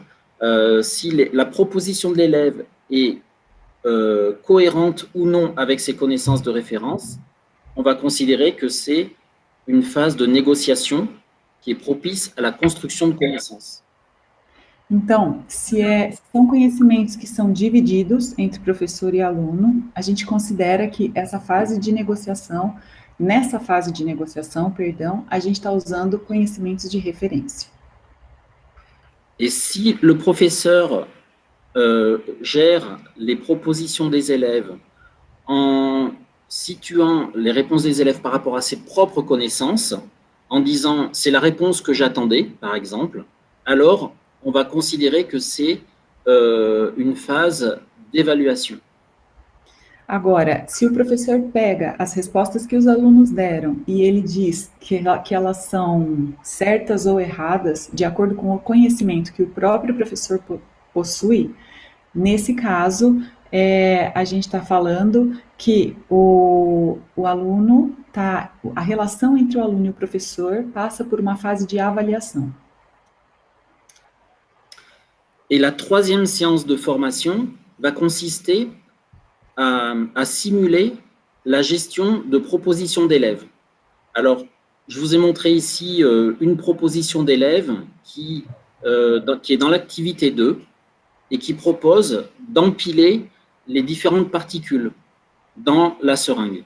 si la proposition de l'élève est cohérente ou non avec ses connaissances de référence, on va considérer que c'est une phase de négociation qui est propice à la construção de connaissances. Então, são conhecimentos que são divididos entre professor e aluno, a gente considera que nessa fase de negociação, a gente está usando conhecimentos de referência. Et si le professeur gère les propositions des élèves en situant les réponses des élèves par rapport à ses propres connaissances, en disant « c'est la réponse que j'attendais », par exemple, alors on va considérer que c'est une phase d'évaluação. Agora, se o professor pega as respostas que os alunos deram e ele diz que elas são certas ou erradas, de acordo com o conhecimento que o próprio professor possui, nesse caso, a gente está falando que a relação entre o aluno e o professor passa por uma fase de avaliação. Et la troisième séance de formation va consister à simuler la gestion de propositions d'élèves. Alors, je vous ai montré ici une proposition d'élève qui est dans l'activité 2 et qui propose d'empiler les différentes particules dans la seringue.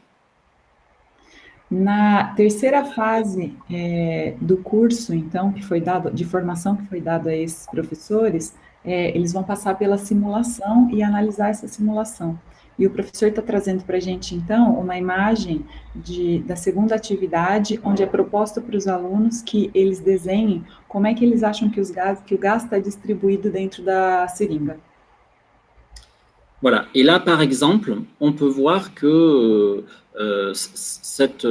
Na terceira fase do curso, então, que foi dado, de formação que foi dada a esses professores, eles vão passar pela simulação e analisar essa simulação. E o professor está trazendo para a gente, então, uma imagem da segunda atividade, onde é proposto para os alunos que eles desenhem como é que eles acham que o gás está distribuído dentro da seringa. Voilà, et là, par exemple, on peut voir que cette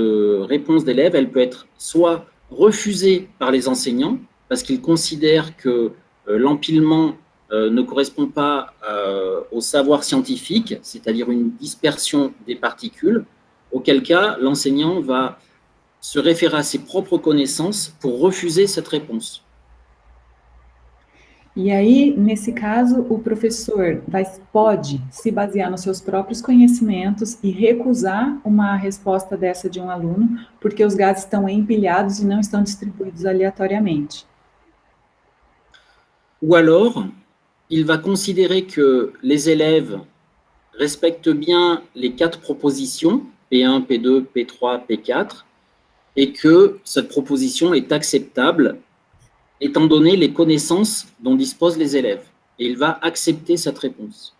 réponse d'élève, elle peut être soit refusée par les enseignants, parce qu'ils considèrent que l'empilement ne correspond pas au savoir scientifique, c'est-à-dire une dispersion des particules, auquel cas l'enseignant va se référer à ses propres connaissances pour refuser cette réponse. E aí, nesse caso, o professor pode se basear nos seus próprios conhecimentos e recusar uma resposta dessa de um aluno, porque os gases estão empilhados e não estão distribuídos aleatoriamente. Ou alors, il va considérer que les élèves respectent bien les 4 propositions, P1, P2, P3, P4, et que cette proposition est acceptable étant donné les connaissances dont disposent les élèves. Et il va accepter cette réponse.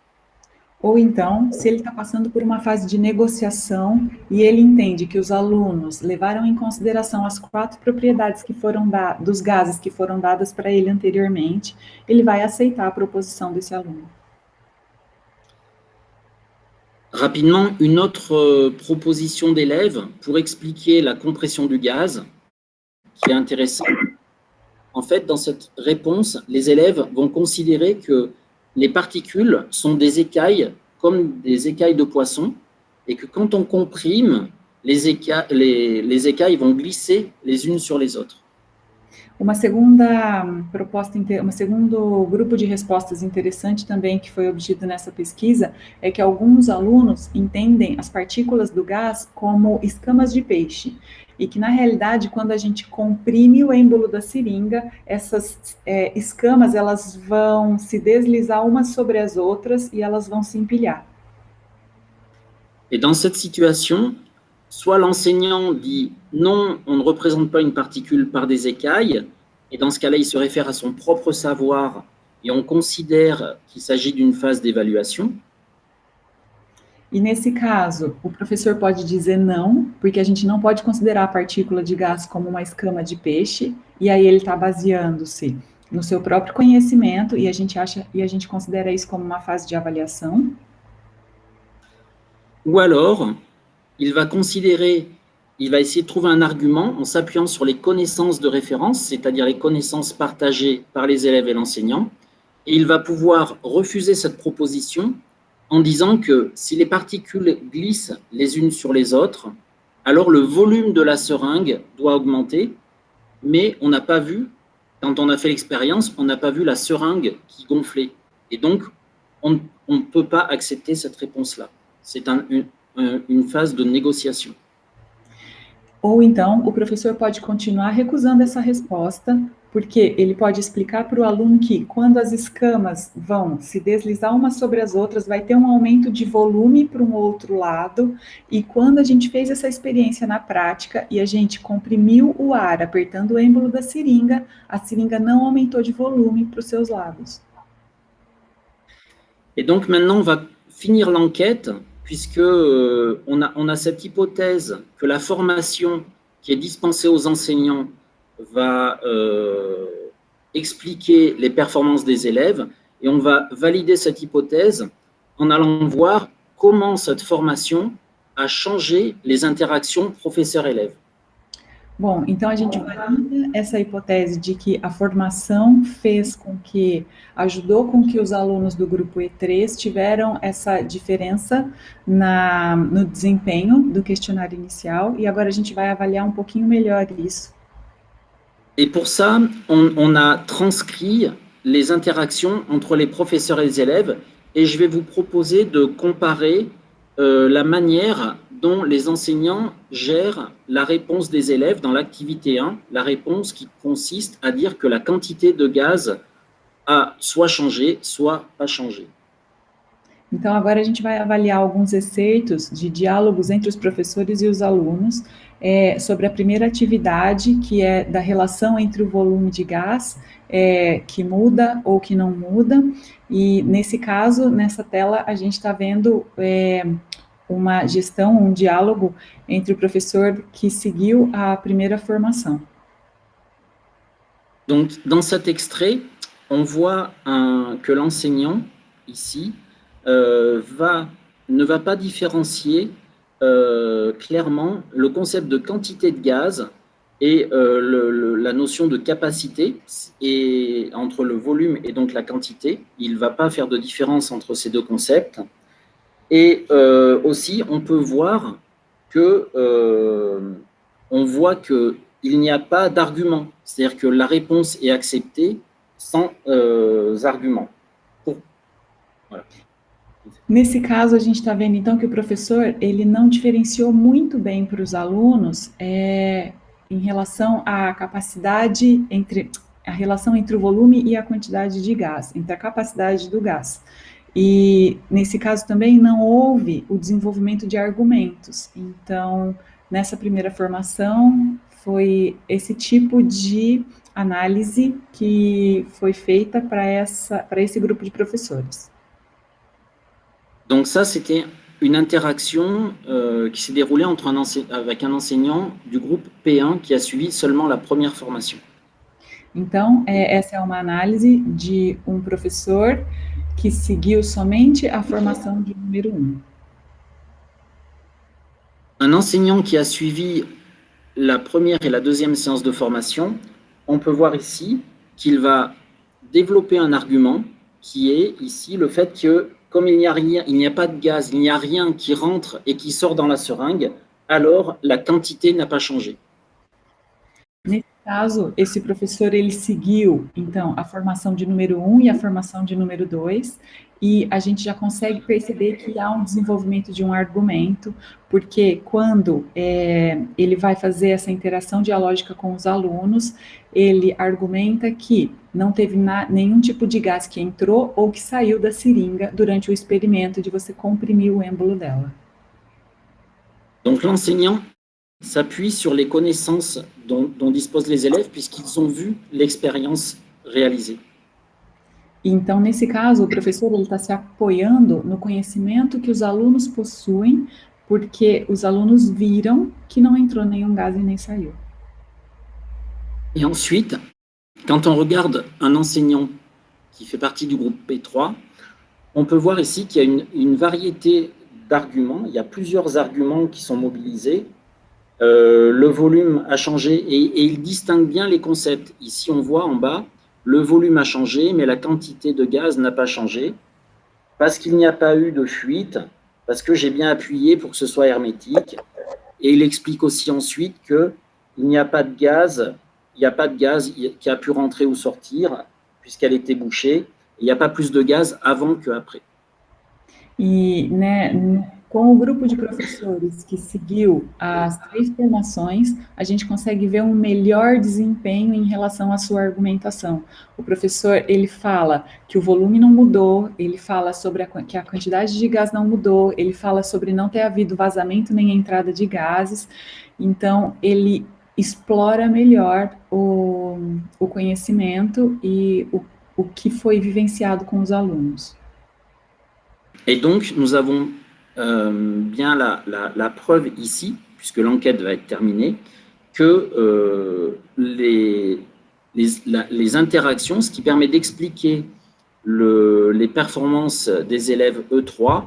Ou então, se ele está passando por uma fase de negociação e ele entende que os alunos levaram em consideração as 4 propriedades que foram dos gases que foram dadas para ele anteriormente, ele vai aceitar a proposição desse aluno. Rapidement, une autre proposition d'élève pour expliquer la compression du gaz, qui est intéressante. En fait, dans cette réponse, les élèves vont considérer que les particules sont des écailles, comme des écailles de poisson, et que quand on comprime, les écailles vont glisser les unes sur les autres. Uma segunda proposta, segundo grupo de respostas interessante também que foi obtido nessa pesquisa é que alguns alunos entendem as partículas do gás como escamas de peixe e que, na realidade, quando a gente comprime o êmbolo da seringa, essas escamas elas vão se deslizar umas sobre as outras e elas vão se empilhar. Et dans cette situation, soit l'enseignant dit « non, on ne représente pas une particule par des écailles », et dans ce cas-là, il se réfère à son propre savoir et on considère qu'il s'agit d'une phase d'évaluation. E nesse caso, o professor pode dizer não, porque a gente não pode considerar a partícula de gás como uma escama de peixe, e aí ele está baseando-se no seu próprio conhecimento e a gente considera isso como uma fase de avaliação. Ou alors, il va essayer de trouver un argument en s'appuyant sur les connaissances de référence, c'est-à-dire les connaissances partagées par les élèves et l'enseignant, et il va pouvoir refuser cette proposition en disant que si les particules glissent les unes sur les autres, alors le volume de la seringue doit augmenter, mais on n'a pas vu, quand on a fait l'expérience, on n'a pas vu la seringue qui gonflait. Et donc, on ne peut pas accepter cette réponse-là. C'est une phase de négociation. Ou então, o professor pode continuar recusando essa resposta, porque ele pode explicar para o aluno que quando as escamas vão se deslizar umas sobre as outras, vai ter um aumento de volume para um outro lado, e quando a gente fez essa experiência na prática e a gente comprimiu o ar apertando o êmbolo da seringa, a seringa não aumentou de volume para os seus lados. Et donc maintenant, on va finir l'enquête, puisque on a cette hypothèse que la formation qui est dispensée aux enseignants va expliquer les performances des élèves, et on va valider cette hypothèse en allant voir comment cette formation a changé les interactions professeur-élève. Bom, então a gente valida essa hipótese de que a formação fez com que, ajudou com que os alunos do grupo E3 tiveram essa diferença no desempenho do questionário inicial, e agora a gente vai avaliar um pouquinho melhor isso. Et pour ça, on a transcrit les interactions entre les professeurs et les élèves, et je vais vous proposer de comparer la manière dont les enseignants gèrent la réponse des élèves dans l'activité 1, la réponse qui consiste à dire que la quantité de gaz a soit changé, soit pas changé. Então, agora a gente vai avaliar alguns exceitos de diálogos entre os professores e os alunos sobre a primeira atividade, que é da relação entre o volume de gás, que muda ou que não muda. E, nesse caso, nessa tela, a gente está vendo uma gestão, um diálogo entre o professor que seguiu a primeira formação. Donc, dans cet extrait, on voit que l'enseignant, ici, ne va pas différencier clairement le concept de quantité de gaz et la notion de capacité, et entre le volume et donc la quantité. Il ne va pas faire de différence entre ces deux concepts. Et aussi, on peut voir que il n'y a pas d'argument, c'est-à-dire que la réponse est acceptée sans argument. Voilà. Nesse caso, a gente está vendo, então, que o professor, ele não diferenciou muito bem para os alunos em relação à capacidade a relação entre o volume e a quantidade de gás, entre a capacidade do gás. E, nesse caso, também não houve o desenvolvimento de argumentos. Então, nessa primeira formação, foi esse tipo de análise que foi feita para esse grupo de professores. Donc ça, c'était une interaction qui s'est déroulée avec un enseignant du groupe P1 qui a suivi seulement la première formation. Então, essa é uma análise de um professor que seguiu somente a formação de número 1. Un enseignant qui a suivi la première et la deuxième séance de formation, on peut voir ici qu'il va développer un argument qui est ici le fait que comme il n'y a pas de gaz, il n'y a rien qui rentre et qui sort dans la seringue, alors la quantité n'a pas changé. Nesse caso, esse professor, ele seguiu, então, a formação de número 1 e a formação de número 2, e a gente já consegue perceber que há um desenvolvimento de um argumento, porque quando ele vai fazer essa interação dialógica com os alunos, ele argumenta que não teve nenhum tipo de gás que entrou ou que saiu da seringa durante o experimento de você comprimir o êmbolo dela. Donc l'enseignant s'appuie sur les connaissances dont disposent les élèves puisqu'ils ont vu l'expérience réalisée. Então, nesse caso, o professor está se apoiando no conhecimento que os alunos possuem, porque os alunos viram que não entrou nenhum gás e nem saiu. Et ensuite, quand on regarde un enseignant qui fait partie du groupe P3, on peut voir ici qu'il y a une variété d'arguments. Il y a plusieurs arguments qui sont mobilisés. Le volume a changé et il distingue bien les concepts. Ici, on voit en bas, le volume a changé, mais la quantité de gaz n'a pas changé. parce qu'il n'y a pas eu de fuite, parce que j'ai bien appuyé pour que ce soit hermétique. Et il explique aussi ensuite qu'il n'y a pas de gaz, qui a pu rentrer ou sortir, puisqu'elle était bouchée. Il n'y a pas plus de gaz avant qu'après. E, né, com o grupo de professores que seguiu as 3 formações, a gente consegue ver um melhor desempenho em relação à sua argumentação. O professor, ele fala que o volume não mudou, ele fala sobre que a quantidade de gás não mudou, ele fala sobre não ter havido vazamento nem entrada de gases, então ele explora melhor o conhecimento e o que foi vivenciado com os alunos. Et donc, nous avons bien la preuve ici, puisque l'enquête va être terminée, que les interactions, ce qui permet d'expliquer les performances des élèves E3,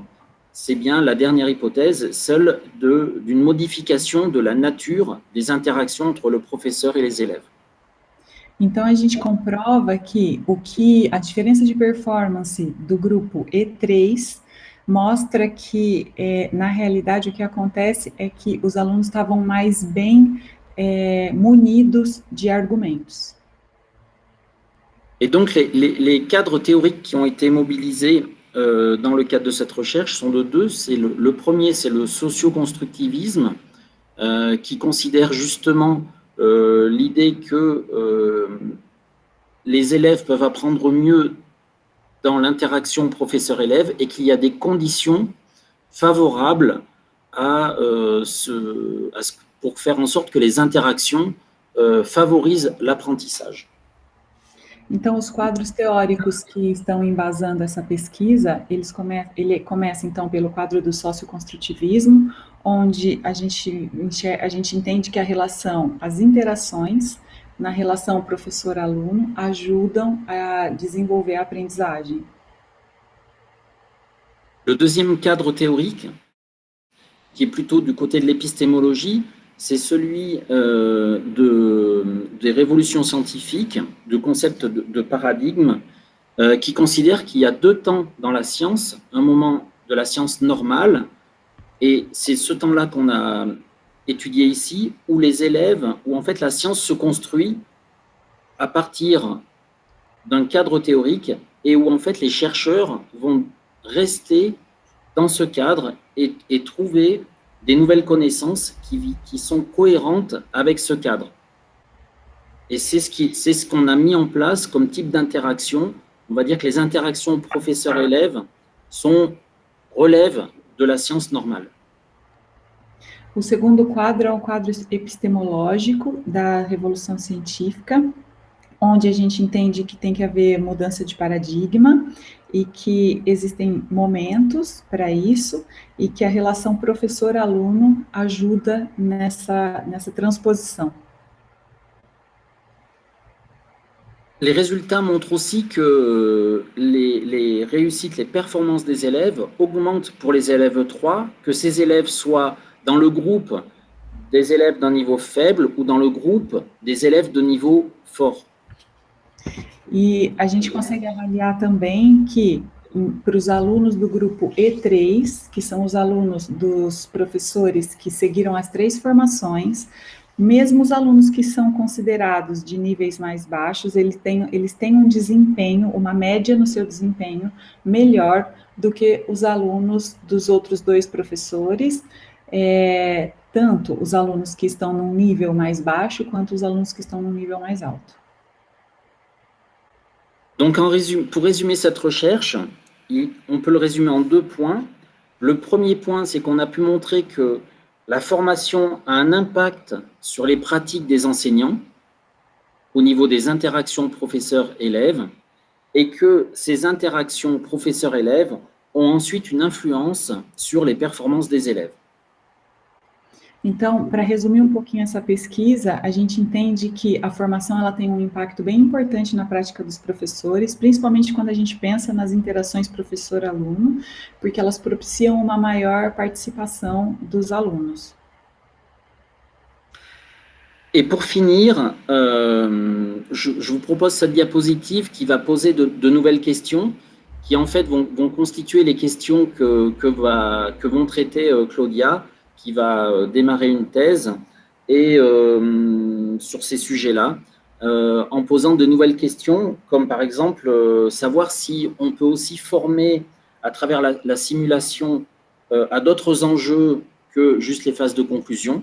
c'est bien la dernière hypothèse, celle d'une modification de la nature des interactions entre le professeur et les élèves. Então, a gente comprova que a diferença de performance do grupo E3 mostra que, na realidade, o que acontece é que os alunos estavam mais bem munidos de argumentos. Et donc, les cadres théoriques qui ont été mobilisés dans le cadre de cette recherche sont de deux. Le premier, c'est le socio-constructivisme, qui considère justement l'idée que les élèves peuvent apprendre mieux dans l'interaction professeur-élève et qu'il y a des conditions favorables pour faire en sorte que les interactions favorisent l'apprentissage. Então, os quadros teóricos que estão embasando essa pesquisa, ele começa, então, pelo quadro do socioconstrutivismo, onde a gente entende que as interações na relação professor-aluno ajudam a desenvolver a aprendizagem. Le deuxième cadre théorique, qui est plutôt du côté de l'épistémologie, c'est celui des révolutions scientifiques, du concept de paradigme, qui considère qu'il y a 2 temps dans la science, un moment de la science normale, et c'est ce temps-là qu'on a étudié ici, où en fait la science se construit à partir d'un cadre théorique, et où en fait les chercheurs vont rester dans ce cadre et trouver des nouvelles connaissances qui sont cohérentes avec ce cadre. Et c'est ce qu'on a mis en place comme type d'interaction. On va dire que les interactions professeur-élève relèvent de la science normale. O segundo quadro é o quadro epistemológico da Revolução Científica, onde a gente entende que tem que haver mudança de paradigma e que existem momentos para isso e que a relação professor-aluno ajuda nessa transposição. Les résultats montrent aussi que les réussites, les performances des élèves augmentent pour les élèves 3, que ces élèves soient dans le groupe des élèves d'un niveau faible ou dans le groupe des élèves de niveau fort. E a gente consegue avaliar também que, para os alunos do grupo E3, que são os alunos dos professores que seguiram as 3 formações, mesmo os alunos que são considerados de níveis mais baixos, eles têm um desempenho, uma média no seu desempenho melhor do que os alunos dos outros 2 professores, tanto os alunos que estão num nível mais baixo, quanto os alunos que estão num nível mais alto. Donc, pour résumer cette recherche, on peut le résumer en 2 points. Le premier point, c'est qu'on a pu montrer que la formation a un impact sur les pratiques des enseignants au niveau des interactions professeurs-élèves et que ces interactions professeurs-élèves ont ensuite une influence sur les performances des élèves. Então, para resumir um pouquinho essa pesquisa, a gente entende que a formação ela tem um impacto bem importante na prática dos professores, principalmente quando a gente pensa nas interações professor-aluno, porque elas propiciam uma maior participação dos alunos. Et pour finir, je vous propose cette diapositive qui va poser de nouvelles questions, qui en fait vont constituer les questions que vont traiter Claudia, qui va démarrer une thèse et sur ces sujets-là, en posant de nouvelles questions, comme par exemple savoir si on peut aussi former à travers la simulation à d'autres enjeux que juste les phases de conclusion,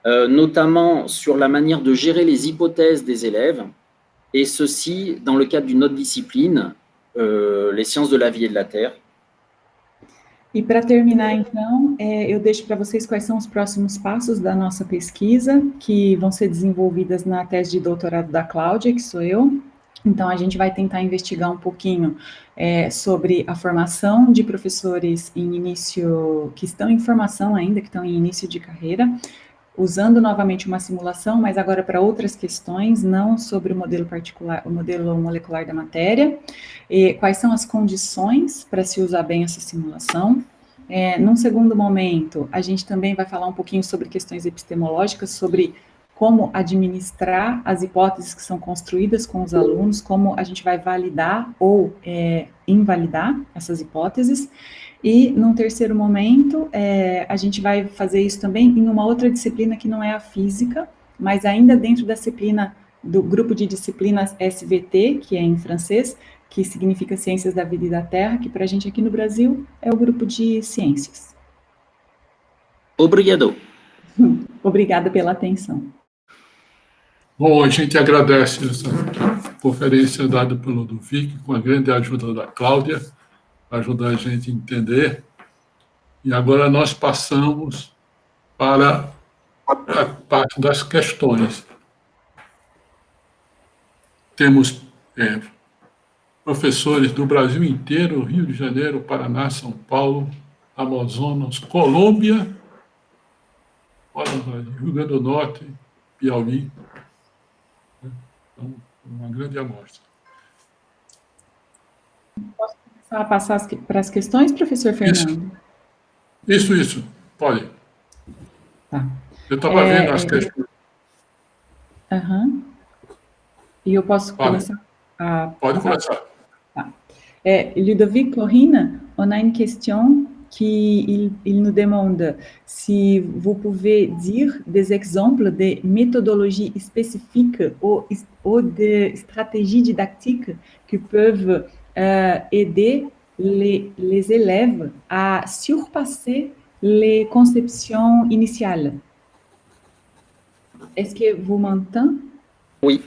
notamment sur la manière de gérer les hypothèses des élèves, et ceci dans le cadre d'une autre discipline, les sciences de la vie et de la terre. E para terminar, então, eu deixo para vocês quais são os próximos passos da nossa pesquisa, que vão ser desenvolvidas na tese de doutorado da Cláudia, que sou eu. Então, a gente vai tentar investigar um pouquinho sobre a formação de professores em início, que estão em formação ainda, que estão em início de carreira, usando novamente uma simulação, mas agora para outras questões, não sobre o modelo particular, o modelo molecular da matéria, e quais são as condições para se usar bem essa simulação. Num segundo momento, a gente também vai falar um pouquinho sobre questões epistemológicas, sobre como administrar as hipóteses que são construídas com os alunos, como a gente vai validar ou invalidar essas hipóteses. E, num terceiro momento, a gente vai fazer isso também em uma outra disciplina que não é a física, mas ainda dentro da disciplina, do grupo de disciplinas SVT, que é em francês, que significa Ciências da Vida e da Terra, que para a gente aqui no Brasil é o grupo de ciências. Obrigado. Obrigada pela atenção. Bom, a gente agradece essa conferência dada pelo Ludovic, com a grande ajuda da Cláudia, para ajudar a gente a entender. E agora nós passamos para a parte das questões. Temos professores do Brasil inteiro, Rio de Janeiro, Paraná, São Paulo, Amazonas, Colômbia, Rio Grande do Norte, Piauí. Então, uma grande amostra. Posso começar a passar para as questões, professor Fernando? Isso, pode. Tá. Eu estava vendo as questões. E eu posso começar a... Pode começar. Tá. Ludovic Corrina, on a une question il nous demande si vous pouvez dire des exemples de méthodologies spécifiques ou de stratégies didactiques qui peuvent aider les élèves à surpasser les conceptions initiales. Est-ce que vous m'entendez? Oui.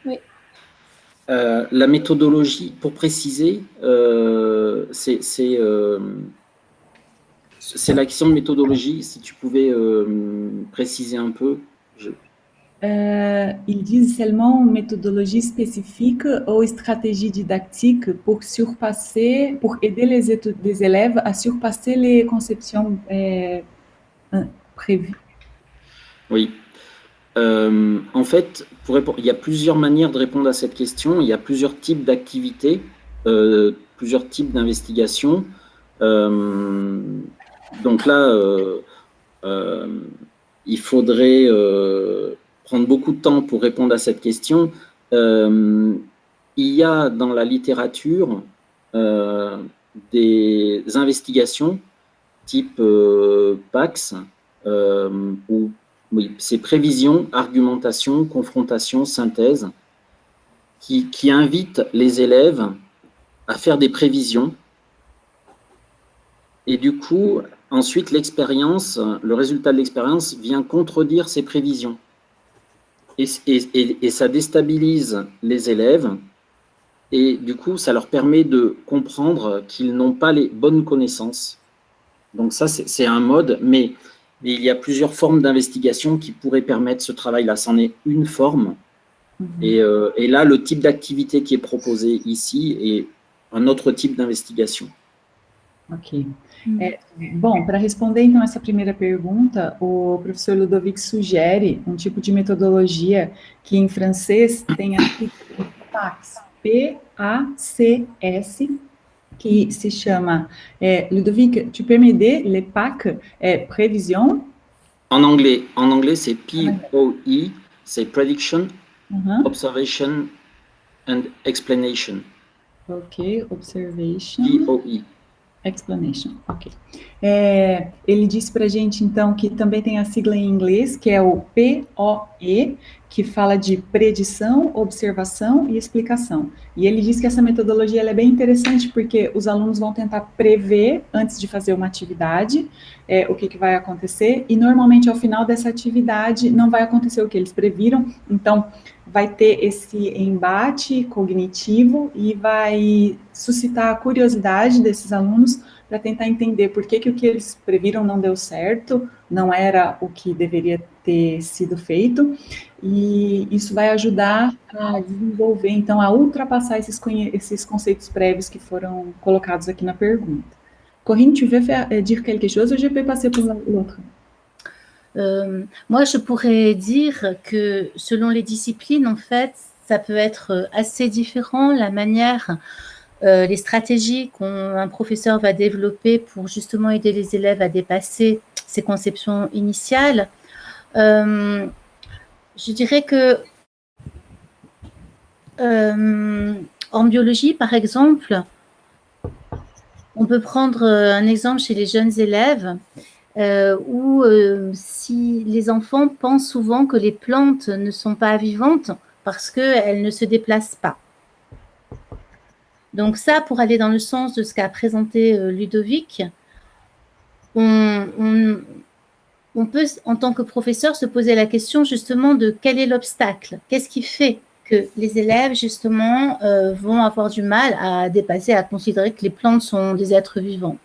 Oui. La méthodologie, pour préciser, c'est la question de méthodologie. Si tu pouvais préciser un peu. Ils disent seulement méthodologie spécifique ou stratégie didactique pour aider les élèves à surpasser les conceptions prévues. Oui. En fait, il y a plusieurs manières de répondre à cette question. Il y a plusieurs types d'activités, plusieurs types d'investigations. Donc là, il faudrait prendre beaucoup de temps pour répondre à cette question. Il y a dans la littérature des investigations type PAX, où c'est prévision, argumentation, confrontation, synthèse, qui invitent les élèves à faire des prévisions. Et du coup, ensuite, le résultat de l'expérience vient contredire ces prévisions. Et ça déstabilise les élèves. Et du coup, ça leur permet de comprendre qu'ils n'ont pas les bonnes connaissances. Donc ça, c'est un mode, mais il y a plusieurs formes d'investigation qui pourraient permettre ce travail-là. C'en est une forme. Et là, le type d'activité qui est proposé ici est un autre type d'investigation. Ok. Bom, para responder então essa primeira pergunta, o professor Ludovic sugere um tipo de metodologia que em francês tem a PACS, P-A-C-S, qui se chama, Ludovic, tu peux m'aider, les PAC, prévision? En anglais c'est— c'est Prediction, Observation and Explanation. Ok, observation. POI. Explanation, ok. Ele disse para a gente, então, que também tem a sigla em inglês, que é o POE, que fala de predição, observação e explicação. E ele disse que essa metodologia ela é bem interessante, porque os alunos vão tentar prever, antes de fazer uma atividade, o que vai acontecer, e normalmente, ao final dessa atividade, não vai acontecer o que eles previram, então, vai ter esse embate cognitivo e vai suscitar a curiosidade desses alunos para tentar entender por que o que eles previram não deu certo, não era o que deveria ter sido feito, e isso vai ajudar a desenvolver, então, a ultrapassar esses conceitos prévios que foram colocados aqui na pergunta. Corinne, tu veux dire quelque chose ou je peux passer pour l'autre? Moi, je pourrais dire que selon les disciplines, en fait, ça peut être assez différent, la manière, les stratégies qu'un professeur va développer pour justement aider les élèves à dépasser ces conceptions initiales. Je dirais que en biologie, par exemple, on peut prendre un exemple chez les jeunes élèves, où si les enfants pensent souvent que les plantes ne sont pas vivantes parce qu'elles ne se déplacent pas. Donc ça, pour aller dans le sens de ce qu'a présenté Ludovic, on peut, en tant que professeur, se poser la question justement de quel est l'obstacle, qu'est-ce qui fait que les élèves, justement, vont avoir du mal à dépasser, à considérer que les plantes sont des êtres vivants.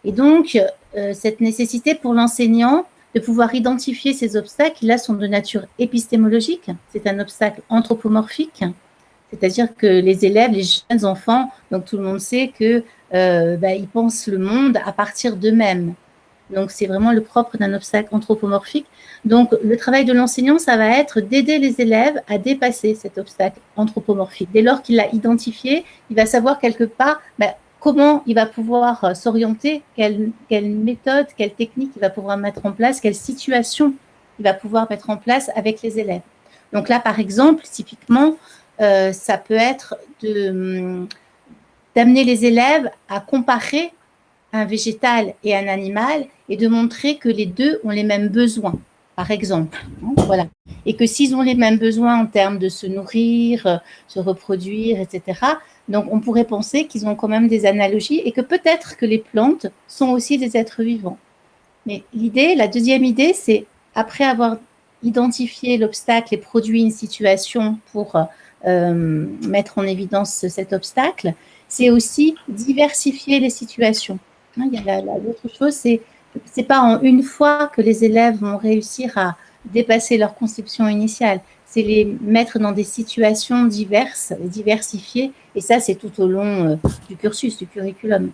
Et donc, cette nécessité pour l'enseignant de pouvoir identifier ces obstacles, qui là sont de nature épistémologique, c'est un obstacle anthropomorphique, c'est-à-dire que les élèves, les jeunes enfants, donc tout le monde sait que ils pensent le monde à partir d'eux-mêmes. Donc, c'est vraiment le propre d'un obstacle anthropomorphique. Donc, le travail de l'enseignant, ça va être d'aider les élèves à dépasser cet obstacle anthropomorphique. Dès lors qu'il l'a identifié, il va savoir quelque part comment il va pouvoir s'orienter, quelle méthode, quelle technique il va pouvoir mettre en place, quelle situation il va pouvoir mettre en place avec les élèves. Donc là, par exemple, typiquement, ça peut être d'amener les élèves à comparer un végétal et un animal et de montrer que les deux ont les mêmes besoins, par exemple. Voilà. Et que s'ils ont les mêmes besoins en termes de se nourrir, se reproduire, etc., donc on pourrait penser qu'ils ont quand même des analogies et que peut-être que les plantes sont aussi des êtres vivants. Mais la deuxième idée, c'est après avoir identifié l'obstacle et produit une situation pour mettre en évidence cet obstacle, c'est aussi diversifier les situations. Il y a l'autre chose, c'est pas en une fois que les élèves vont réussir à dépasser leur conception initiale, c'est les mettre dans des situations diverses, diversifiées, et ça, c'est tout au long du cursus, du curriculum.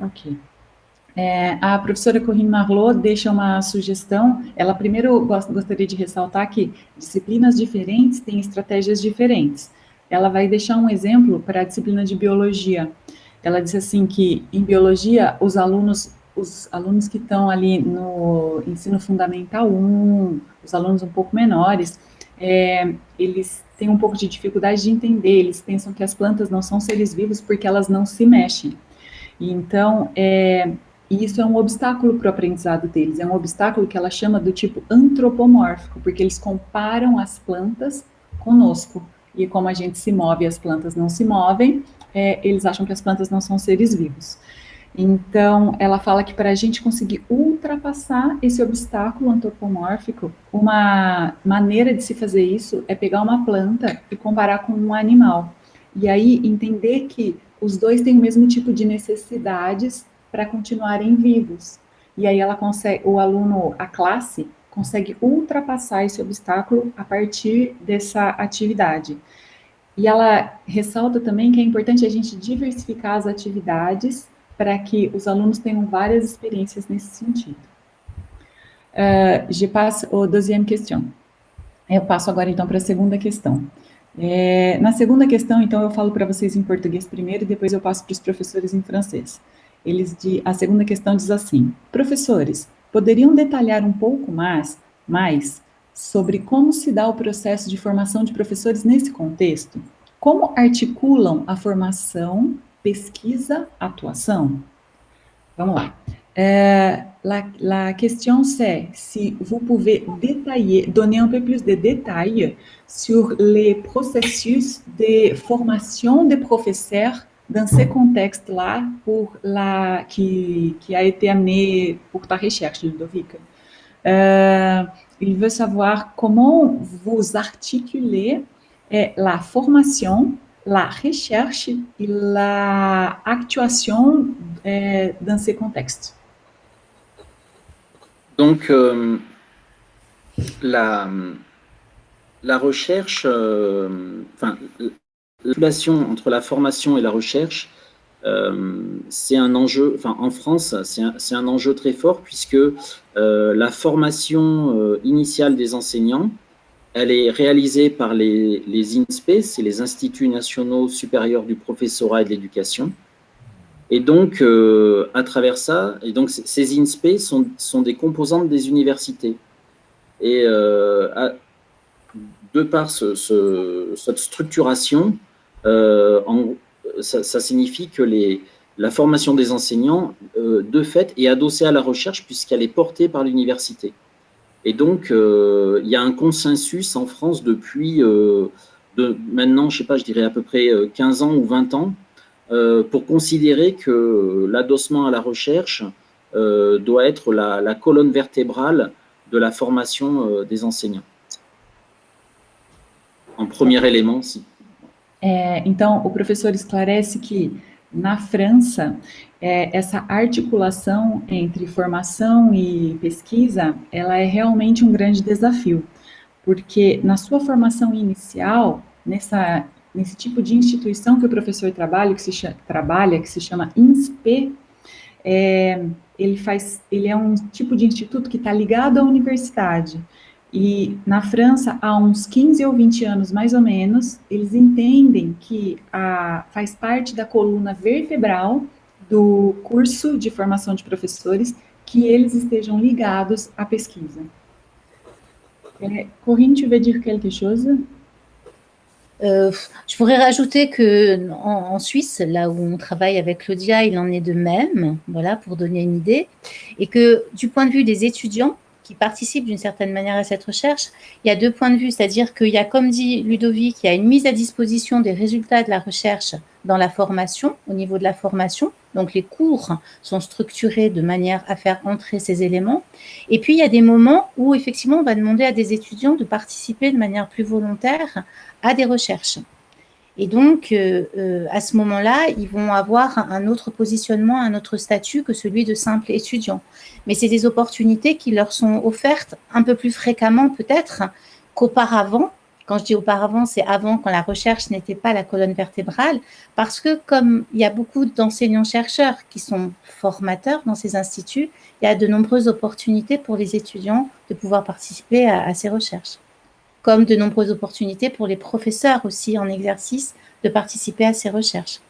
Ok. A professora Corinne Marlot deixa uma sugestão. Ela primeiro gostaria de ressaltar que disciplinas diferentes têm estratégias diferentes. Ela vai deixar um exemplo para a disciplina de biologia. Ela diz assim que, em biologia, os alunos que estão ali no ensino fundamental 1, os alunos um pouco menores, eles têm um pouco de dificuldade de entender, eles pensam que as plantas não são seres vivos porque elas não se mexem. E então, isso é um obstáculo para o aprendizado deles, é um obstáculo que ela chama do tipo antropomórfico, porque eles comparam as plantas conosco, e como a gente se move e as plantas não se movem, eles acham que as plantas não são seres vivos. Então, ela fala que para a gente conseguir ultrapassar esse obstáculo antropomórfico, uma maneira de se fazer isso é pegar uma planta e comparar com um animal. E aí, entender que os dois têm o mesmo tipo de necessidades para continuarem vivos. E aí ela consegue, o aluno, a classe, consegue ultrapassar esse obstáculo a partir dessa atividade. E ela ressalta também que é importante a gente diversificar as atividades para que os alunos tenham várias experiências nesse sentido. Je passe au deuxième question. Eu passo agora, então, para a segunda questão. Na segunda questão, então, eu falo para vocês em português primeiro e depois eu passo para os professores em francês. A segunda questão diz assim: professores, poderiam detalhar um pouco mais sobre como se dá o processo de formação de professores nesse contexto? Como articulam a formação, pesquisa, atuação? Vamos lá. La question c'est si vous pouvez détailler, donner un peu plus de détails sur les processus de formation des professeurs dans ce contexte-là qui a été amené pour ta recherche, Ludovic. Il veut savoir comment vous articulez la formation, la recherche et l'actuation dans ces contextes. Donc, la recherche, l'articulation entre la formation et la recherche, c'est un enjeu, en France, c'est un enjeu très fort puisque la formation initiale des enseignants, elle est réalisée par les INSPE, c'est les Instituts nationaux supérieurs du professorat et de l'éducation. Et donc, à travers ça, ces INSPE sont des composantes des universités. Et de par cette structuration, ça signifie que la formation des enseignants, de fait, est adossée à la recherche puisqu'elle est portée par l'université. Et donc, il y a un consensus en France depuis maintenant, je ne sais pas, je dirais à peu près 15 ans ou 20 ans, pour considérer que l'adossement à la recherche doit être la colonne vertébrale de la formation des enseignants. En premier élément, si. Então, o professor esclarece que, na França, essa articulação entre formação e pesquisa, ela é realmente um grande desafio, porque na sua formação inicial, nesse tipo de instituição que o professor trabalha, que se chama INSPE, ele é um tipo de instituto que está ligado à universidade. E na França, há uns 15 ou 20 anos, mais ou menos, eles entendem que faz parte da coluna vertebral do curso de formação de professores que eles estejam ligados à pesquisa. Corinne, tu veux dire quelque chose? Je pourrais rajouter qu'en Suisse, là où on travaille avec Claudia, il en est de même, voilà, pour donner une idée, et que du point de vue des étudiants qui participent d'une certaine manière à cette recherche, il y a deux points de vue, c'est-à-dire qu'il y a, comme dit Ludovic, il y a une mise à disposition des résultats de la recherche dans la formation, au niveau de la formation, donc les cours sont structurés de manière à faire entrer ces éléments, et puis il y a des moments où effectivement on va demander à des étudiants de participer de manière plus volontaire à des recherches. Et donc, à ce moment-là, ils vont avoir un autre positionnement, un autre statut que celui de simple étudiant. Mais c'est des opportunités qui leur sont offertes un peu plus fréquemment peut-être qu'auparavant. Quand je dis auparavant, c'est avant, quand la recherche n'était pas la colonne vertébrale, parce que comme il y a beaucoup d'enseignants-chercheurs qui sont formateurs dans ces instituts, il y a de nombreuses opportunités pour les étudiants de pouvoir participer à ces recherches, comme de nombreuses opportunités pour les professeurs aussi en exercice de participer à ces recherches.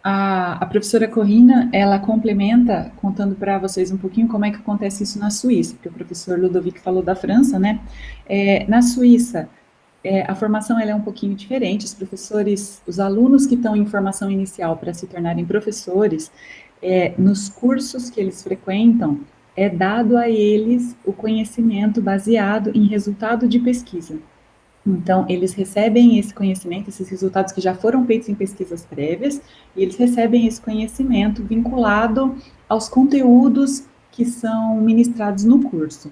A professora Corrina, ela complementa, contando para vocês um pouquinho como é que acontece isso na Suíça, porque o professor Ludovic falou da França, né? Na Suíça, a formação ela é um pouquinho diferente, os professores, os alunos que estão em formação inicial para se tornarem professores, nos cursos que eles frequentam, é dado a eles o conhecimento baseado em resultado de pesquisa. Então, eles recebem esse conhecimento, esses resultados que já foram feitos em pesquisas prévias, e eles recebem esse conhecimento vinculado aos conteúdos que são ministrados no curso.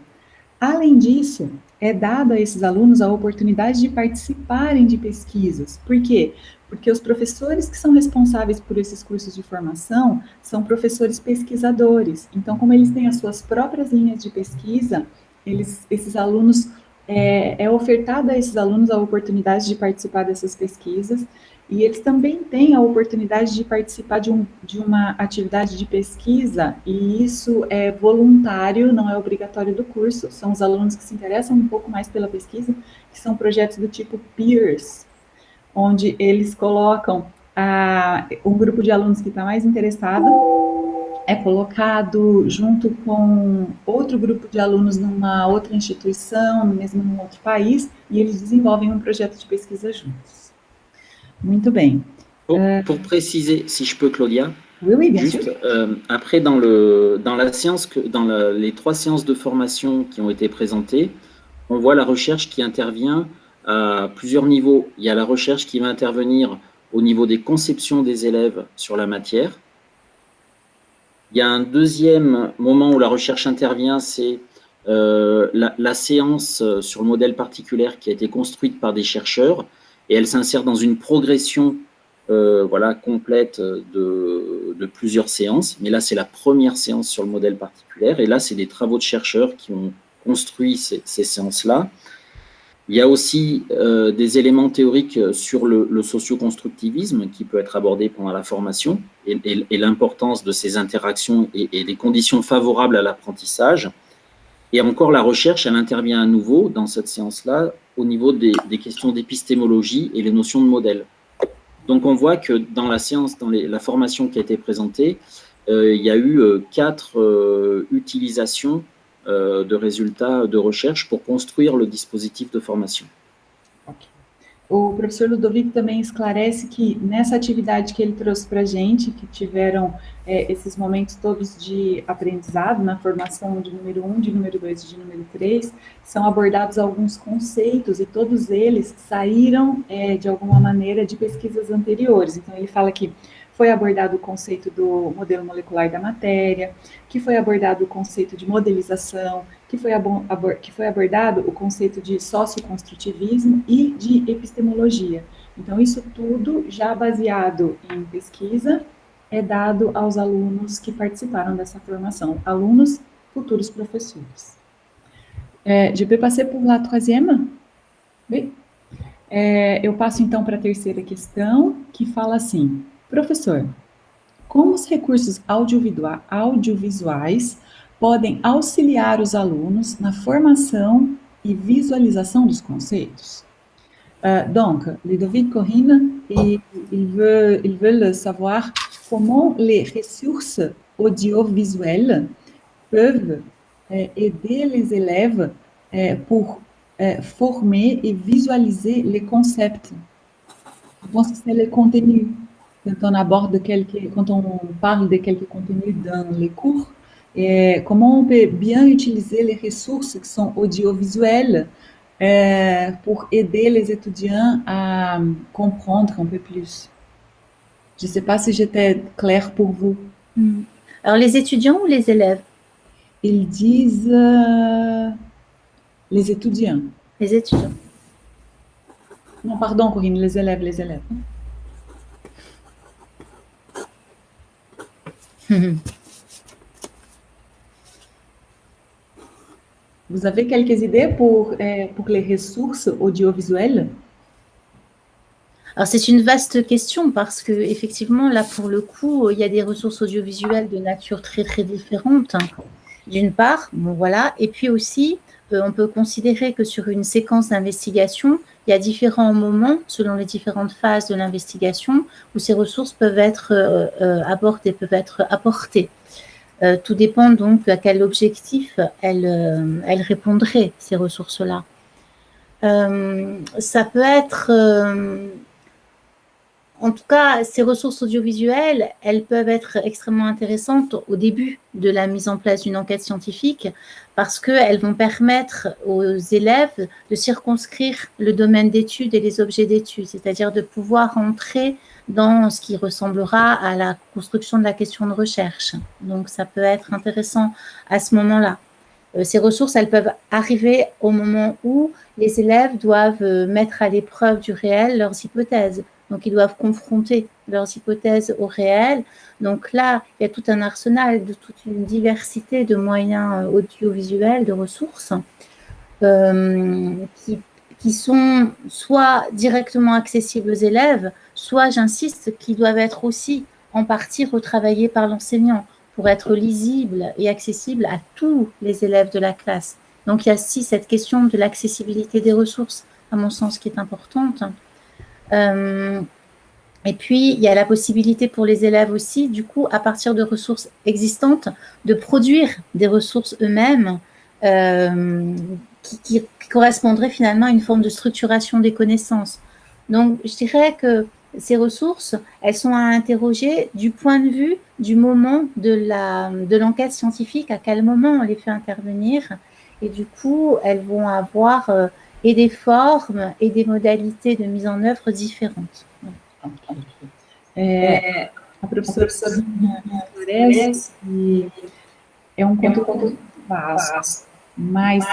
Além disso, é dado a esses alunos a oportunidade de participarem de pesquisas. Por quê? Porque os professores que são responsáveis por esses cursos de formação são professores pesquisadores. Então, como eles têm as suas próprias linhas de pesquisa, esses alunos, é ofertada a esses alunos a oportunidade de participar dessas pesquisas, e eles também têm a oportunidade de participar de uma atividade de pesquisa, e isso é voluntário, não é obrigatório do curso, são os alunos que se interessam um pouco mais pela pesquisa, que são projetos do tipo peers, onde eles colocam um grupo de alunos que está mais interessado é colocado junto com outro grupo de alunos numa outra instituição, mesmo num outro país, e eles desenvolvem um projeto de pesquisa juntos. Muito bem. Pour préciser, si je peux, Claudia, Oui, oui, bien juste, sûr. après, dans les 3 séances de formation qui ont été présentées, on voit la recherche qui intervient à plusieurs niveaux. Il y a la recherche qui va intervenir au niveau des conceptions des élèves sur la matière. Il y a un deuxième moment où la recherche intervient, c'est la séance sur le modèle particulier qui a été construite par des chercheurs, et elle s'insère dans une progression voilà, complète de plusieurs séances. Mais là, c'est la première séance sur le modèle particulier, et là, c'est des travaux de chercheurs qui ont construit ces séances-là. Il y a aussi des éléments théoriques sur le socio-constructivisme qui peut être abordé pendant la formation et l'importance de ces interactions et des conditions favorables à l'apprentissage. Et encore, la recherche, elle intervient à nouveau dans cette séance-là au niveau des questions d'épistémologie et les notions de modèle. Donc, on voit que dans la séance, dans la formation qui a été présentée, il y a eu 4 utilisations de résultats de recherche pour construire le dispositif de formation. Okay. O professor Ludovico também esclarece que nessa atividade que ele trouxe para a gente, que tiveram esses momentos todos de aprendizado na formação de número 1, de número 2 e de número 3, são abordados alguns conceitos e todos eles saíram de alguma maneira de pesquisas anteriores. Então ele fala que foi abordado o conceito do modelo molecular da matéria, que foi abordado o conceito de modelização, que foi abordado o conceito de socioconstrutivismo e de epistemologia. Então, isso tudo, já baseado em pesquisa, é dado aos alunos que participaram dessa formação, alunos, futuros professores. Je peux passer pour la troisième? Oui. Eu passo, então, para a terceira questão, que fala assim: professor, como os recursos audiovisuais podem auxiliar os alunos na formação e visualização dos conceitos? Donc, Ludovic Corinne, ils veulent savoir comment les ressources audiovisuelles peuvent aider les élèves pour former et visualiser les concepts. Je pense que c'est le contenu. Quand on parle de quelques contenus dans les cours, comment on peut bien utiliser les ressources qui sont audiovisuelles pour aider les étudiants à comprendre un peu plus. Je ne sais pas si j'étais claire pour vous. Alors, les étudiants ou les élèves? Ils disent les étudiants. Les étudiants. Non, pardon, Corinne, les élèves. Vous avez quelques idées pour les ressources audiovisuelles? Alors, c'est une vaste question parce que, effectivement, là, pour le coup, il y a des ressources audiovisuelles de nature très, très différente, d'une part, bon, voilà, et puis aussi, on peut considérer que sur une séquence d'investigation, il y a différents moments, selon les différentes phases de l'investigation, où ces ressources peuvent être abordées, peuvent être apportées. Tout dépend donc à quel objectif elles répondraient, ces ressources-là. Ça peut être... en tout cas, ces ressources audiovisuelles, elles peuvent être extrêmement intéressantes au début de la mise en place d'une enquête scientifique parce qu'elles vont permettre aux élèves de circonscrire le domaine d'étude et les objets d'étude, c'est-à-dire de pouvoir entrer dans ce qui ressemblera à la construction de la question de recherche. Donc, ça peut être intéressant à ce moment-là. Ces ressources, elles peuvent arriver au moment où les élèves doivent mettre à l'épreuve du réel leurs hypothèses. Donc, ils doivent confronter leurs hypothèses au réel. Donc là, il y a tout un arsenal de toute une diversité de moyens audiovisuels, de ressources qui sont soit directement accessibles aux élèves, soit, j'insiste, qui doivent être aussi en partie retravaillés par l'enseignant pour être lisibles et accessibles à tous les élèves de la classe. Donc, il y a aussi cette question de l'accessibilité des ressources, à mon sens, qui est importante. Et puis, il y a la possibilité pour les élèves aussi, du coup, à partir de ressources existantes, de produire des ressources eux-mêmes qui correspondraient finalement à une forme de structuration des connaissances. Donc, je dirais que ces ressources, elles sont à interroger du point de vue du moment de l'enquête scientifique, à quel moment on les fait intervenir. Et du coup, elles vont avoir et des formes et des modalités de mise en œuvre différentes. A professora esclarece que é um conteúdo vasto, mas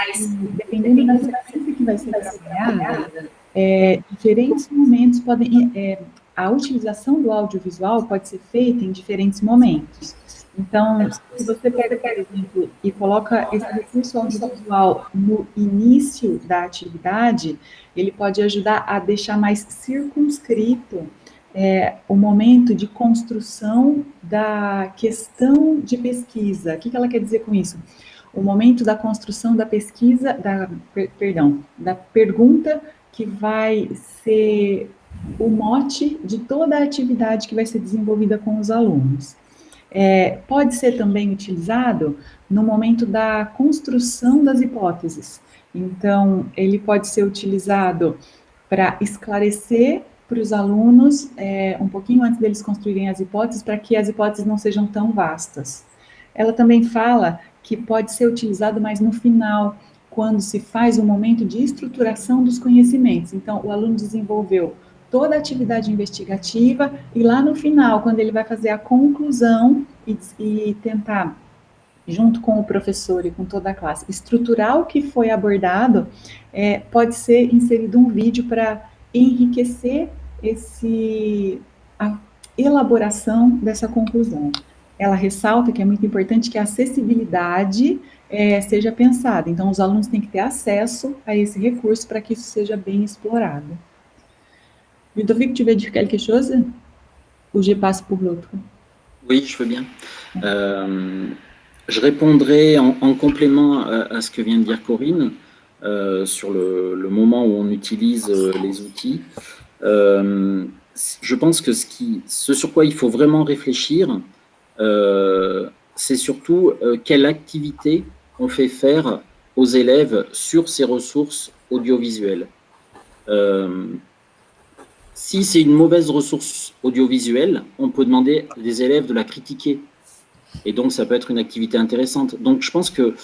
dependendo da sequência que vai ser trabalhada, diferentes momentos podem... a utilização do audiovisual pode ser feita em diferentes momentos. Então, se você pega, por exemplo, e coloca esse recurso audiovisual no início da atividade, ele pode ajudar a deixar mais circunscrito o momento de construção da questão de pesquisa. O que ela quer dizer com isso? O momento da construção da pesquisa, da pergunta que vai ser o mote de toda a atividade que vai ser desenvolvida com os alunos. Pode ser também utilizado no momento da construção das hipóteses. Então, ele pode ser utilizado para esclarecer para os alunos, um pouquinho antes deles construírem as hipóteses, para que as hipóteses não sejam tão vastas. Ela também fala que pode ser utilizado mais no final, quando se faz um momento de estruturação dos conhecimentos. Então, o aluno desenvolveu toda a atividade investigativa, e lá no final, quando ele vai fazer a conclusão e tentar, junto com o professor e com toda a classe, estruturar o que foi abordado, pode ser inserido um vídeo para enriquecer a elaboração dessa conclusão. Ela ressalta que é muito importante que a acessibilidade seja pensada. Então, os alunos têm que ter acesso a esse recurso para que isso seja bem explorado. Ludovic, tu veux dire quelque chose? Ou je passe pour l'autre? Oui, je veux bien. Je répondrai en complément à ce que vient de dire Corinne sur le moment où on utilise les outils. Je pense que ce sur quoi il faut vraiment réfléchir, c'est surtout quelle activité on fait faire aux élèves sur ces ressources audiovisuelles. Si c'est une mauvaise ressource audiovisuelle, on peut demander des élèves de la critiquer. Et donc, ça peut être une activité intéressante. Donc, je pense que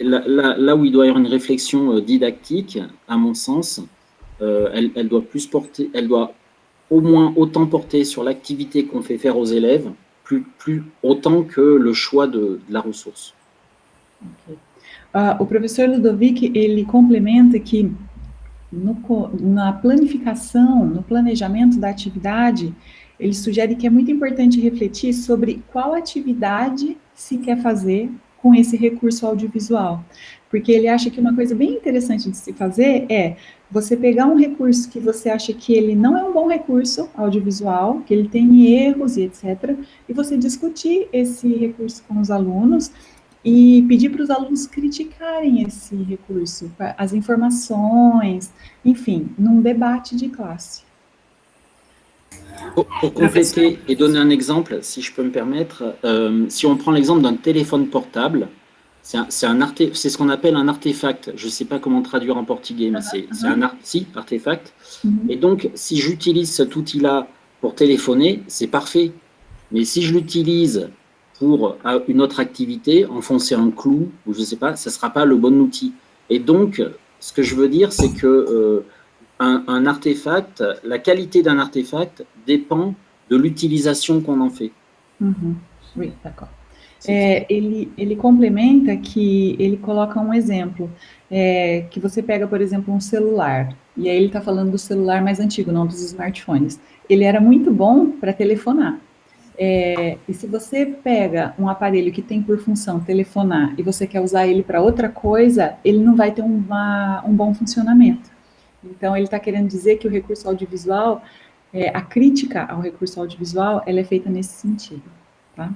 là où il doit y avoir une réflexion didactique, à mon sens, elle doit plus porter, elle doit au moins autant porter sur l'activité qu'on fait faire aux élèves, plus autant que le choix de la ressource. Okay. O professor Ludovic, ele complementa que na planificação, no planejamento da atividade, ele sugere que é muito importante refletir sobre qual atividade se quer fazer com esse recurso audiovisual. Porque ele acha que uma coisa bem interessante de se fazer é você pegar um recurso que você acha que ele não é um bom recurso audiovisual, que ele tem erros e etc., e você discutir esse recurso com os alunos e pedir para os alunos criticarem esse recurso, as informações, enfim, num debate de classe. Pour compléter et donner un exemple, si je peux me permettre, si on prend l'exemple d'un téléphone portable, c'est ce qu'on appelle un artefact. Je ne sais pas comment traduire en portugais, mais c'est un artefact. Et donc, si j'utilise cet outil-là pour téléphoner, c'est parfait. Mais si je l'utilise pour une autre activité, enfoncer un clou, ou je ne sais pas, ça ne sera pas le bon outil. Et donc, ce que je veux dire, c'est que un artefact, la qualité d'un artefact dépend de l'utilisation qu'on en fait. Oui, d'accord. Ele complementa que ele coloca um exemplo, que você pega, por exemplo, um celular, e aí ele está falando do celular mais antigo, não dos smartphones. Ele era muito bom para telefonar. E se você pega um aparelho que tem por função telefonar e você quer usar ele para outra coisa, ele não vai ter um bom funcionamento. Então, ele está querendo dizer que o recurso audiovisual, a crítica ao recurso audiovisual, ela é feita nesse sentido. Tá?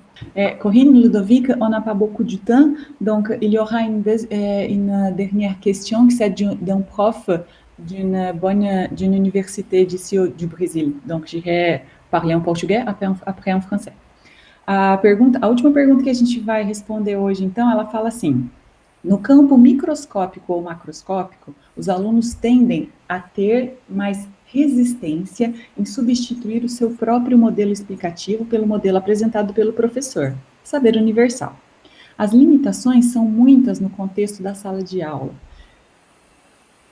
Corinne, Ludovic, on n'a pas beaucoup de temps, donc il y aura une dernière question qui est d'un prof d'une université d'ici du Brésil. Donc, j'irai parler en português, après en français. A última pergunta que a gente vai responder hoje, então, ela fala assim: no campo microscópico ou macroscópico, os alunos tendem a ter mais resistência em substituir o seu próprio modelo explicativo pelo modelo apresentado pelo professor, saber universal. As limitações são muitas no contexto da sala de aula.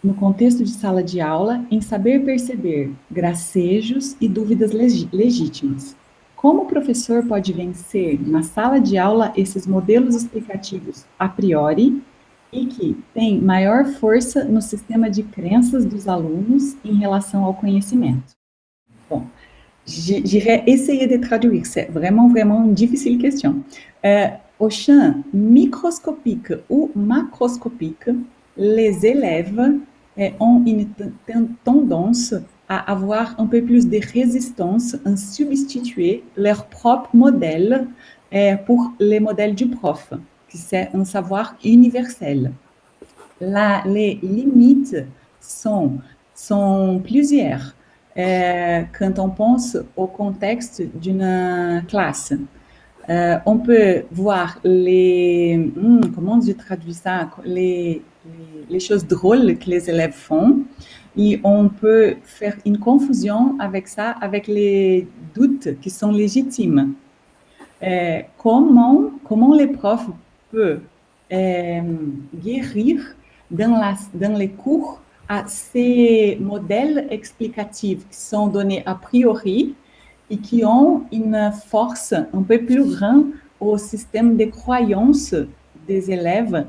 No contexto de sala de aula, em saber perceber gracejos e dúvidas legítimas. Como o professor pode vencer na sala de aula esses modelos explicativos a priori e que têm maior força no sistema de crenças dos alunos em relação ao conhecimento? Bon, j'irai essayer de traduire, c'est vraiment une difficile question. Au champ microscopique ou macroscopique, les élèves ont une tendance à avoir un peu plus de résistance en substituer leur propre modèle pour les modèles du prof, qui c'est un savoir universel. Les limites sont plusieurs quand on pense au contexte d'une classe. On peut voir comment je traduis ça, les choses drôles que les élèves font, et on peut faire une confusion avec ça, avec les doutes qui sont légitimes. Comment les profs peuvent guérir dans les cours à ces modèles explicatifs qui sont donnés a priori et qui ont une force un peu plus grande au système de croyances des élèves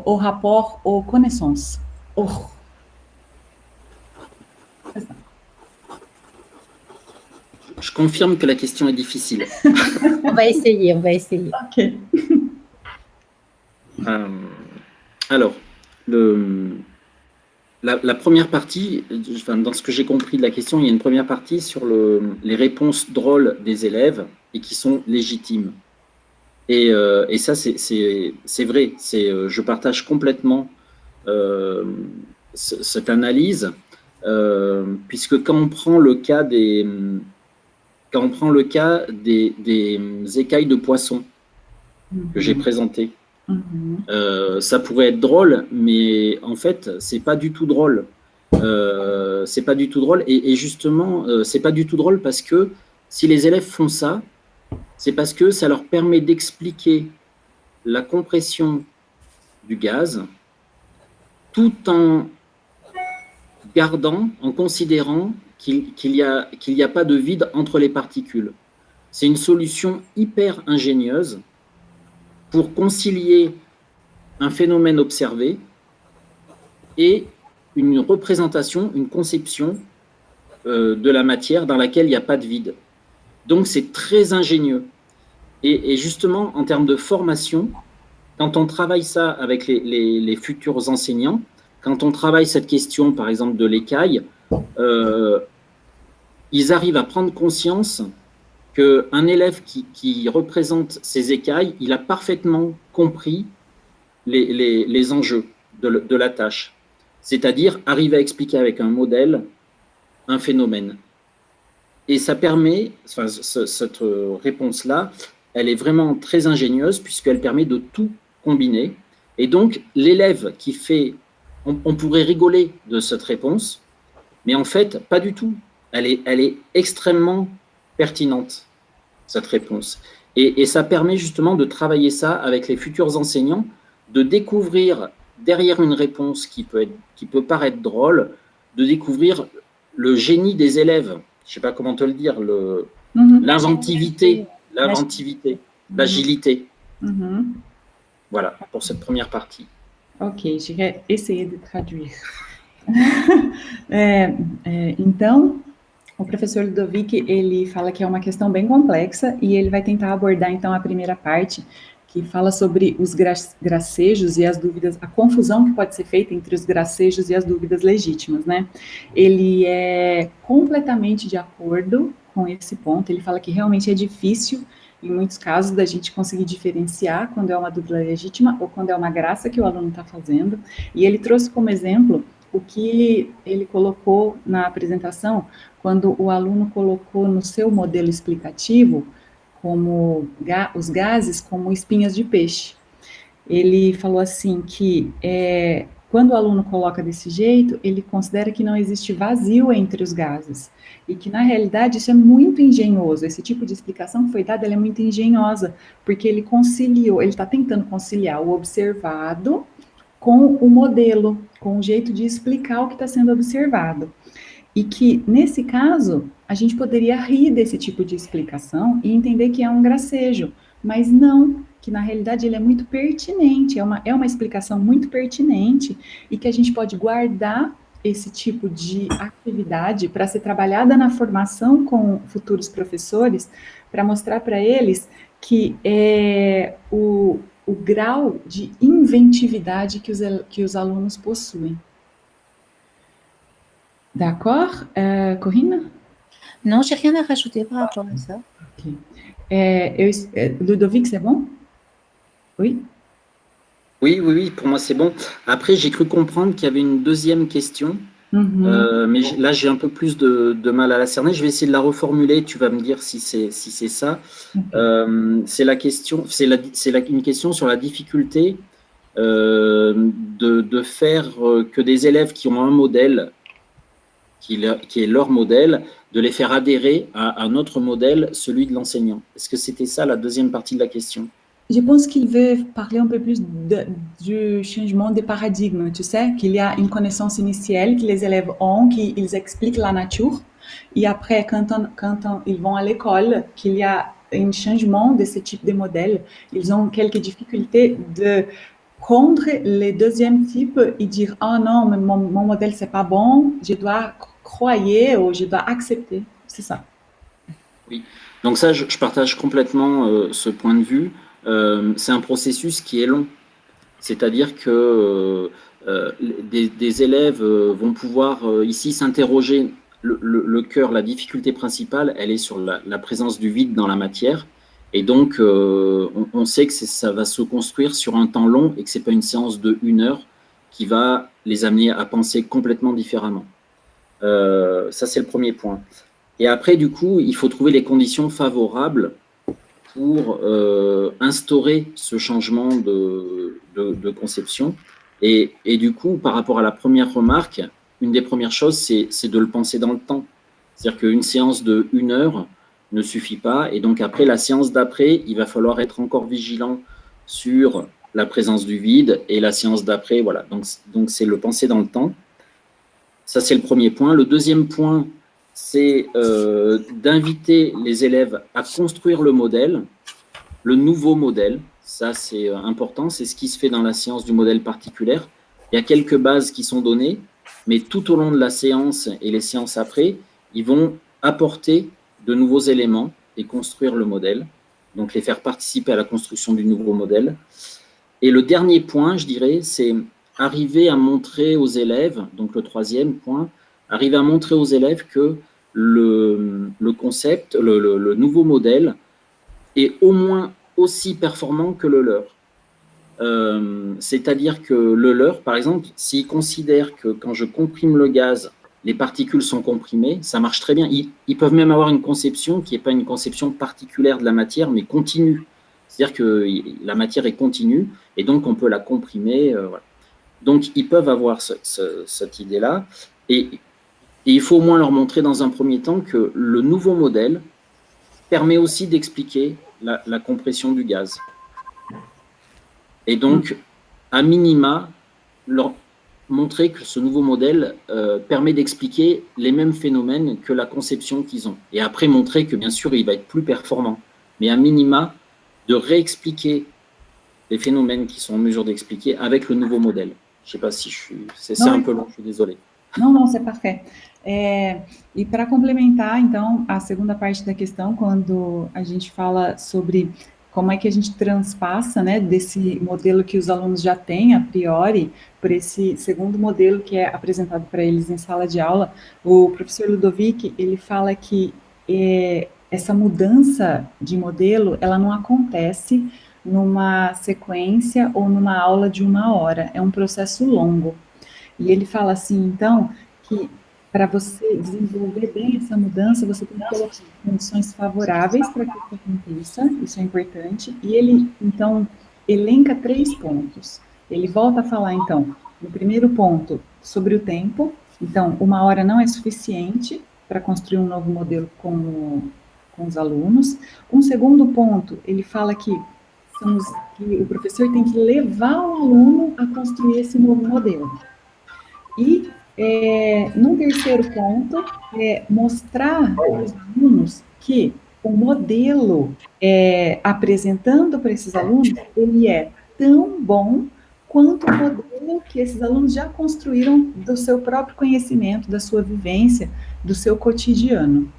au rapport aux connaissances. Je confirme que la question est difficile. On va essayer. Ok. Alors, la première partie, dans ce que j'ai compris de la question, il y a une première partie sur les réponses drôles des élèves et qui sont légitimes. Et ça, c'est vrai. Je partage complètement cette analyse, puisque quand on prend le cas des écailles de poisson que j'ai présentées, ça pourrait être drôle, mais en fait, c'est pas du tout drôle. C'est pas du tout drôle, et justement, c'est pas du tout drôle parce que si les élèves font ça, c'est parce que ça leur permet d'expliquer la compression du gaz tout en considérant qu'il n'y a pas de vide entre les particules. C'est une solution hyper ingénieuse pour concilier un phénomène observé et une représentation, une conception de la matière dans laquelle il n'y a pas de vide. Donc, c'est très ingénieux. Et justement, en termes de formation, quand on travaille ça avec les futurs enseignants, quand on travaille cette question, par exemple, de l'écaille, ils arrivent à prendre conscience qu'un élève qui représente ces écailles, il a parfaitement compris les enjeux de la tâche. C'est-à-dire arriver à expliquer avec un modèle un phénomène. Et ça permet, cette réponse-là, elle est vraiment très ingénieuse puisqu'elle permet de tout combiner. Et donc, l'élève qui fait... On pourrait rigoler de cette réponse, mais en fait, pas du tout. Elle est extrêmement pertinente, cette réponse. Et ça permet justement de travailler ça avec les futurs enseignants, de découvrir derrière une réponse qui peut paraître drôle, de découvrir le génie des élèves. Je ne sais pas comment te le dire, l'inventivité, l'agilité. Voilà, pour cette première partie. Ok, j'irai essayer de traduire. Então, o professor Ludovic, ele fala que é uma questão bem complexa e ele vai tentar abordar, então, a primeira parte, que fala sobre os gracejos e as dúvidas, a confusão que pode ser feita entre os gracejos e as dúvidas legítimas, né? Ele é completamente de acordo com esse ponto, ele fala que realmente é difícil, em muitos casos, da gente conseguir diferenciar quando é uma dúvida legítima ou quando é uma graça que o aluno está fazendo, e ele trouxe como exemplo o que ele colocou na apresentação, quando o aluno colocou no seu modelo explicativo como os gases como espinhas de peixe. Ele falou assim que quando o aluno coloca desse jeito, ele considera que não existe vazio entre os gases, e que, na realidade, isso é muito engenhoso. Esse tipo de explicação que foi dada, ela é muito engenhosa, porque ele está tentando conciliar o observado com o modelo, com o jeito de explicar o que está sendo observado. E que, nesse caso, a gente poderia rir desse tipo de explicação e entender que é um gracejo, mas não, que na realidade ele é muito pertinente, é uma explicação muito pertinente e que a gente pode guardar esse tipo de atividade para ser trabalhada na formação com futuros professores, para mostrar para eles que o grau de inventividade que os alunos possuem. D'accord, Corinne? Non, j'ai rien à rajouter par rapport à ça. Okay. Ludovic, c'est bon? Oui? Oui, pour moi c'est bon. Après, j'ai cru comprendre qu'il y avait une deuxième question, mais là j'ai un peu plus de mal à la cerner. Je vais essayer de la reformuler, tu vas me dire si c'est ça. Okay. C'est une question sur la difficulté de faire que des élèves qui ont un modèle, qui est leur modèle, de les faire adhérer à un autre modèle, celui de l'enseignant. Est-ce que c'était ça la deuxième partie de la question? Je pense qu'il veut parler un peu plus du changement de paradigme, tu sais, qu'il y a une connaissance initiale que les élèves ont, qu'ils expliquent la nature, et après, quand ils vont à l'école, qu'il y a un changement de ce type de modèle, ils ont quelques difficultés de prendre le deuxième type et dire « Ah non, mais mon modèle, c'est pas bon, je dois croire ou je dois accepter ». C'est ça. Oui, donc ça, je partage complètement ce point de vue. C'est un processus qui est long. C'est-à-dire que des élèves vont pouvoir ici s'interroger. Le cœur, la difficulté principale, elle est sur la présence du vide dans la matière. Et donc, on sait que ça va se construire sur un temps long et que ce n'est pas une séance de 1 heure qui va les amener à penser complètement différemment. Ça, c'est le premier point. Et après, du coup, il faut trouver les conditions favorables pour instaurer ce changement de conception. Et du coup, par rapport à la première remarque, une des premières choses, c'est de le penser dans le temps. C'est-à-dire qu'une séance de 1 heure ne suffit pas. Et donc, après, la séance d'après, il va falloir être encore vigilant sur la présence du vide. Et la séance d'après, voilà. Donc, c'est le penser dans le temps. Ça, c'est le premier point. Le deuxième point, c'est d'inviter les élèves à construire le modèle, le nouveau modèle. Ça, c'est important. C'est ce qui se fait dans la séance du modèle particulier. Il y a quelques bases qui sont données, mais tout au long de la séance et les séances après, ils vont apporter de nouveaux éléments et construire le modèle, donc les faire participer à la construction du nouveau modèle. Et le dernier point, je dirais, c'est arriver à montrer aux élèves, donc le troisième point, arriver à montrer aux élèves que le concept, le nouveau modèle est au moins aussi performant que le leur. C'est-à-dire que le leur, par exemple, s'ils considèrent que quand je comprime le gaz, les particules sont comprimées, ça marche très bien. Ils peuvent même avoir une conception qui n'est pas une conception particulière de la matière, mais continue. C'est-à-dire que la matière est continue, et donc on peut la comprimer. Voilà. Donc, ils peuvent avoir cette idée-là, et il faut au moins leur montrer dans un premier temps que le nouveau modèle permet aussi d'expliquer la compression du gaz. Et donc, à minima, leur montrer que ce nouveau modèle permet d'expliquer les mêmes phénomènes que la conception qu'ils ont. Et après, montrer que, bien sûr, il va être plus performant. Mais à minima, de réexpliquer les phénomènes qu'ils sont en mesure d'expliquer avec le nouveau modèle. Je ne sais pas si c'est un peu long, je suis désolé. Não, c'est parfait. E para complementar, então, a segunda parte da questão, quando a gente fala sobre como é que a gente transpassa, né, desse modelo que os alunos já têm a priori, por esse segundo modelo que é apresentado para eles em sala de aula, o professor Ludovic, ele fala que essa mudança de modelo, ela não acontece numa sequência ou numa aula de 1 hora, é um processo longo. E ele fala assim, então, que para você desenvolver bem essa mudança, você tem que colocar condições favoráveis para que isso aconteça, isso é importante, e ele, então, elenca 3 pontos. Ele volta a falar, então, no primeiro ponto, sobre o tempo. Então, 1 hora não é suficiente para construir um novo modelo com os alunos. Um segundo ponto, ele fala que o professor tem que levar o aluno a construir esse novo modelo. E, num terceiro ponto, mostrar para os alunos que o modelo apresentando para esses alunos, ele é tão bom quanto o modelo que esses alunos já construíram do seu próprio conhecimento, da sua vivência, do seu cotidiano.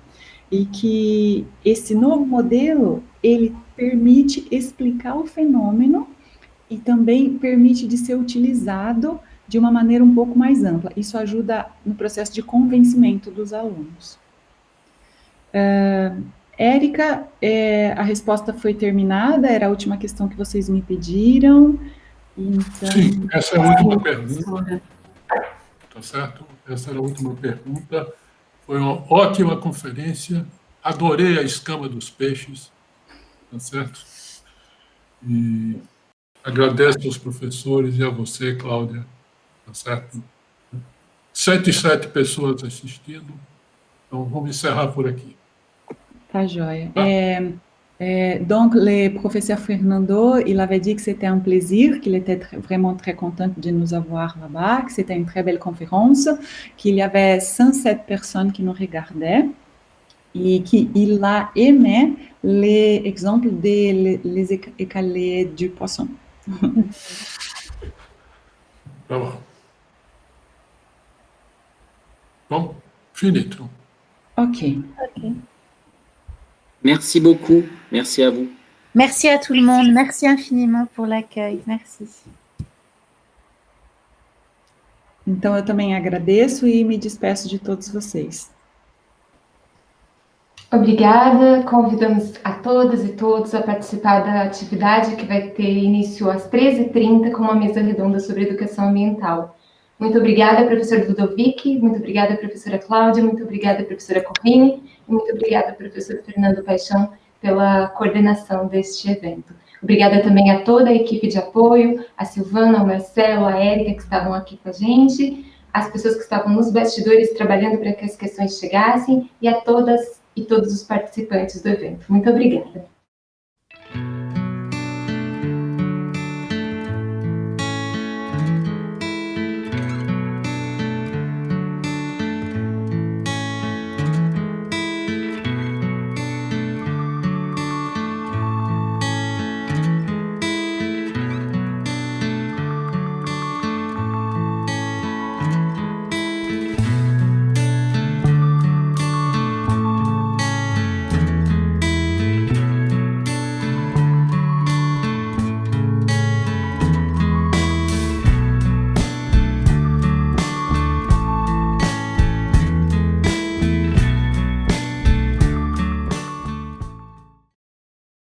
E que esse novo modelo, ele permite explicar o fenômeno e também permite de ser utilizado de uma maneira um pouco mais ampla. Isso ajuda no processo de convencimento dos alunos. Érica, a resposta foi terminada, era a última questão que vocês me pediram. Então, sim, essa é a última pergunta. Tá certo? Essa era a última pergunta. Foi uma ótima conferência. Adorei a escama dos peixes. Tá certo? E agradeço aos professores e a você, Cláudia. Tá certo? 107 pessoas assistindo. Então, vamos encerrar por aqui. Tá joia. Donc, le professeur Fernando, il avait dit que c'était un plaisir, qu'il était vraiment très content de nous avoir là-bas, que c'était une très belle conférence, qu'il y avait 107 personnes qui nous regardaient et qu'il a aimé les exemples des écalés du poisson. Tá bom. Bom, finito. Ok. Merci beaucoup. Merci à vous. Merci à tout le monde. Merci infiniment pour l'accueil. Merci. Então, eu também agradeço e me despeço de todos vocês. Obrigada, convidamos a todas e todos a participar da atividade que vai ter início às 13h30 com uma mesa redonda sobre educação ambiental. Muito obrigada, professor Ludovic, muito obrigada, professora Cláudia, muito obrigada, professora Corrine, e muito obrigada, professor Fernando Paixão, pela coordenação deste evento. Obrigada também a toda a equipe de apoio, a Silvana, o Marcelo, a Érica, que estavam aqui com a gente, as pessoas que estavam nos bastidores trabalhando para que as questões chegassem, e a todas e todos os participantes do evento. Muito obrigada.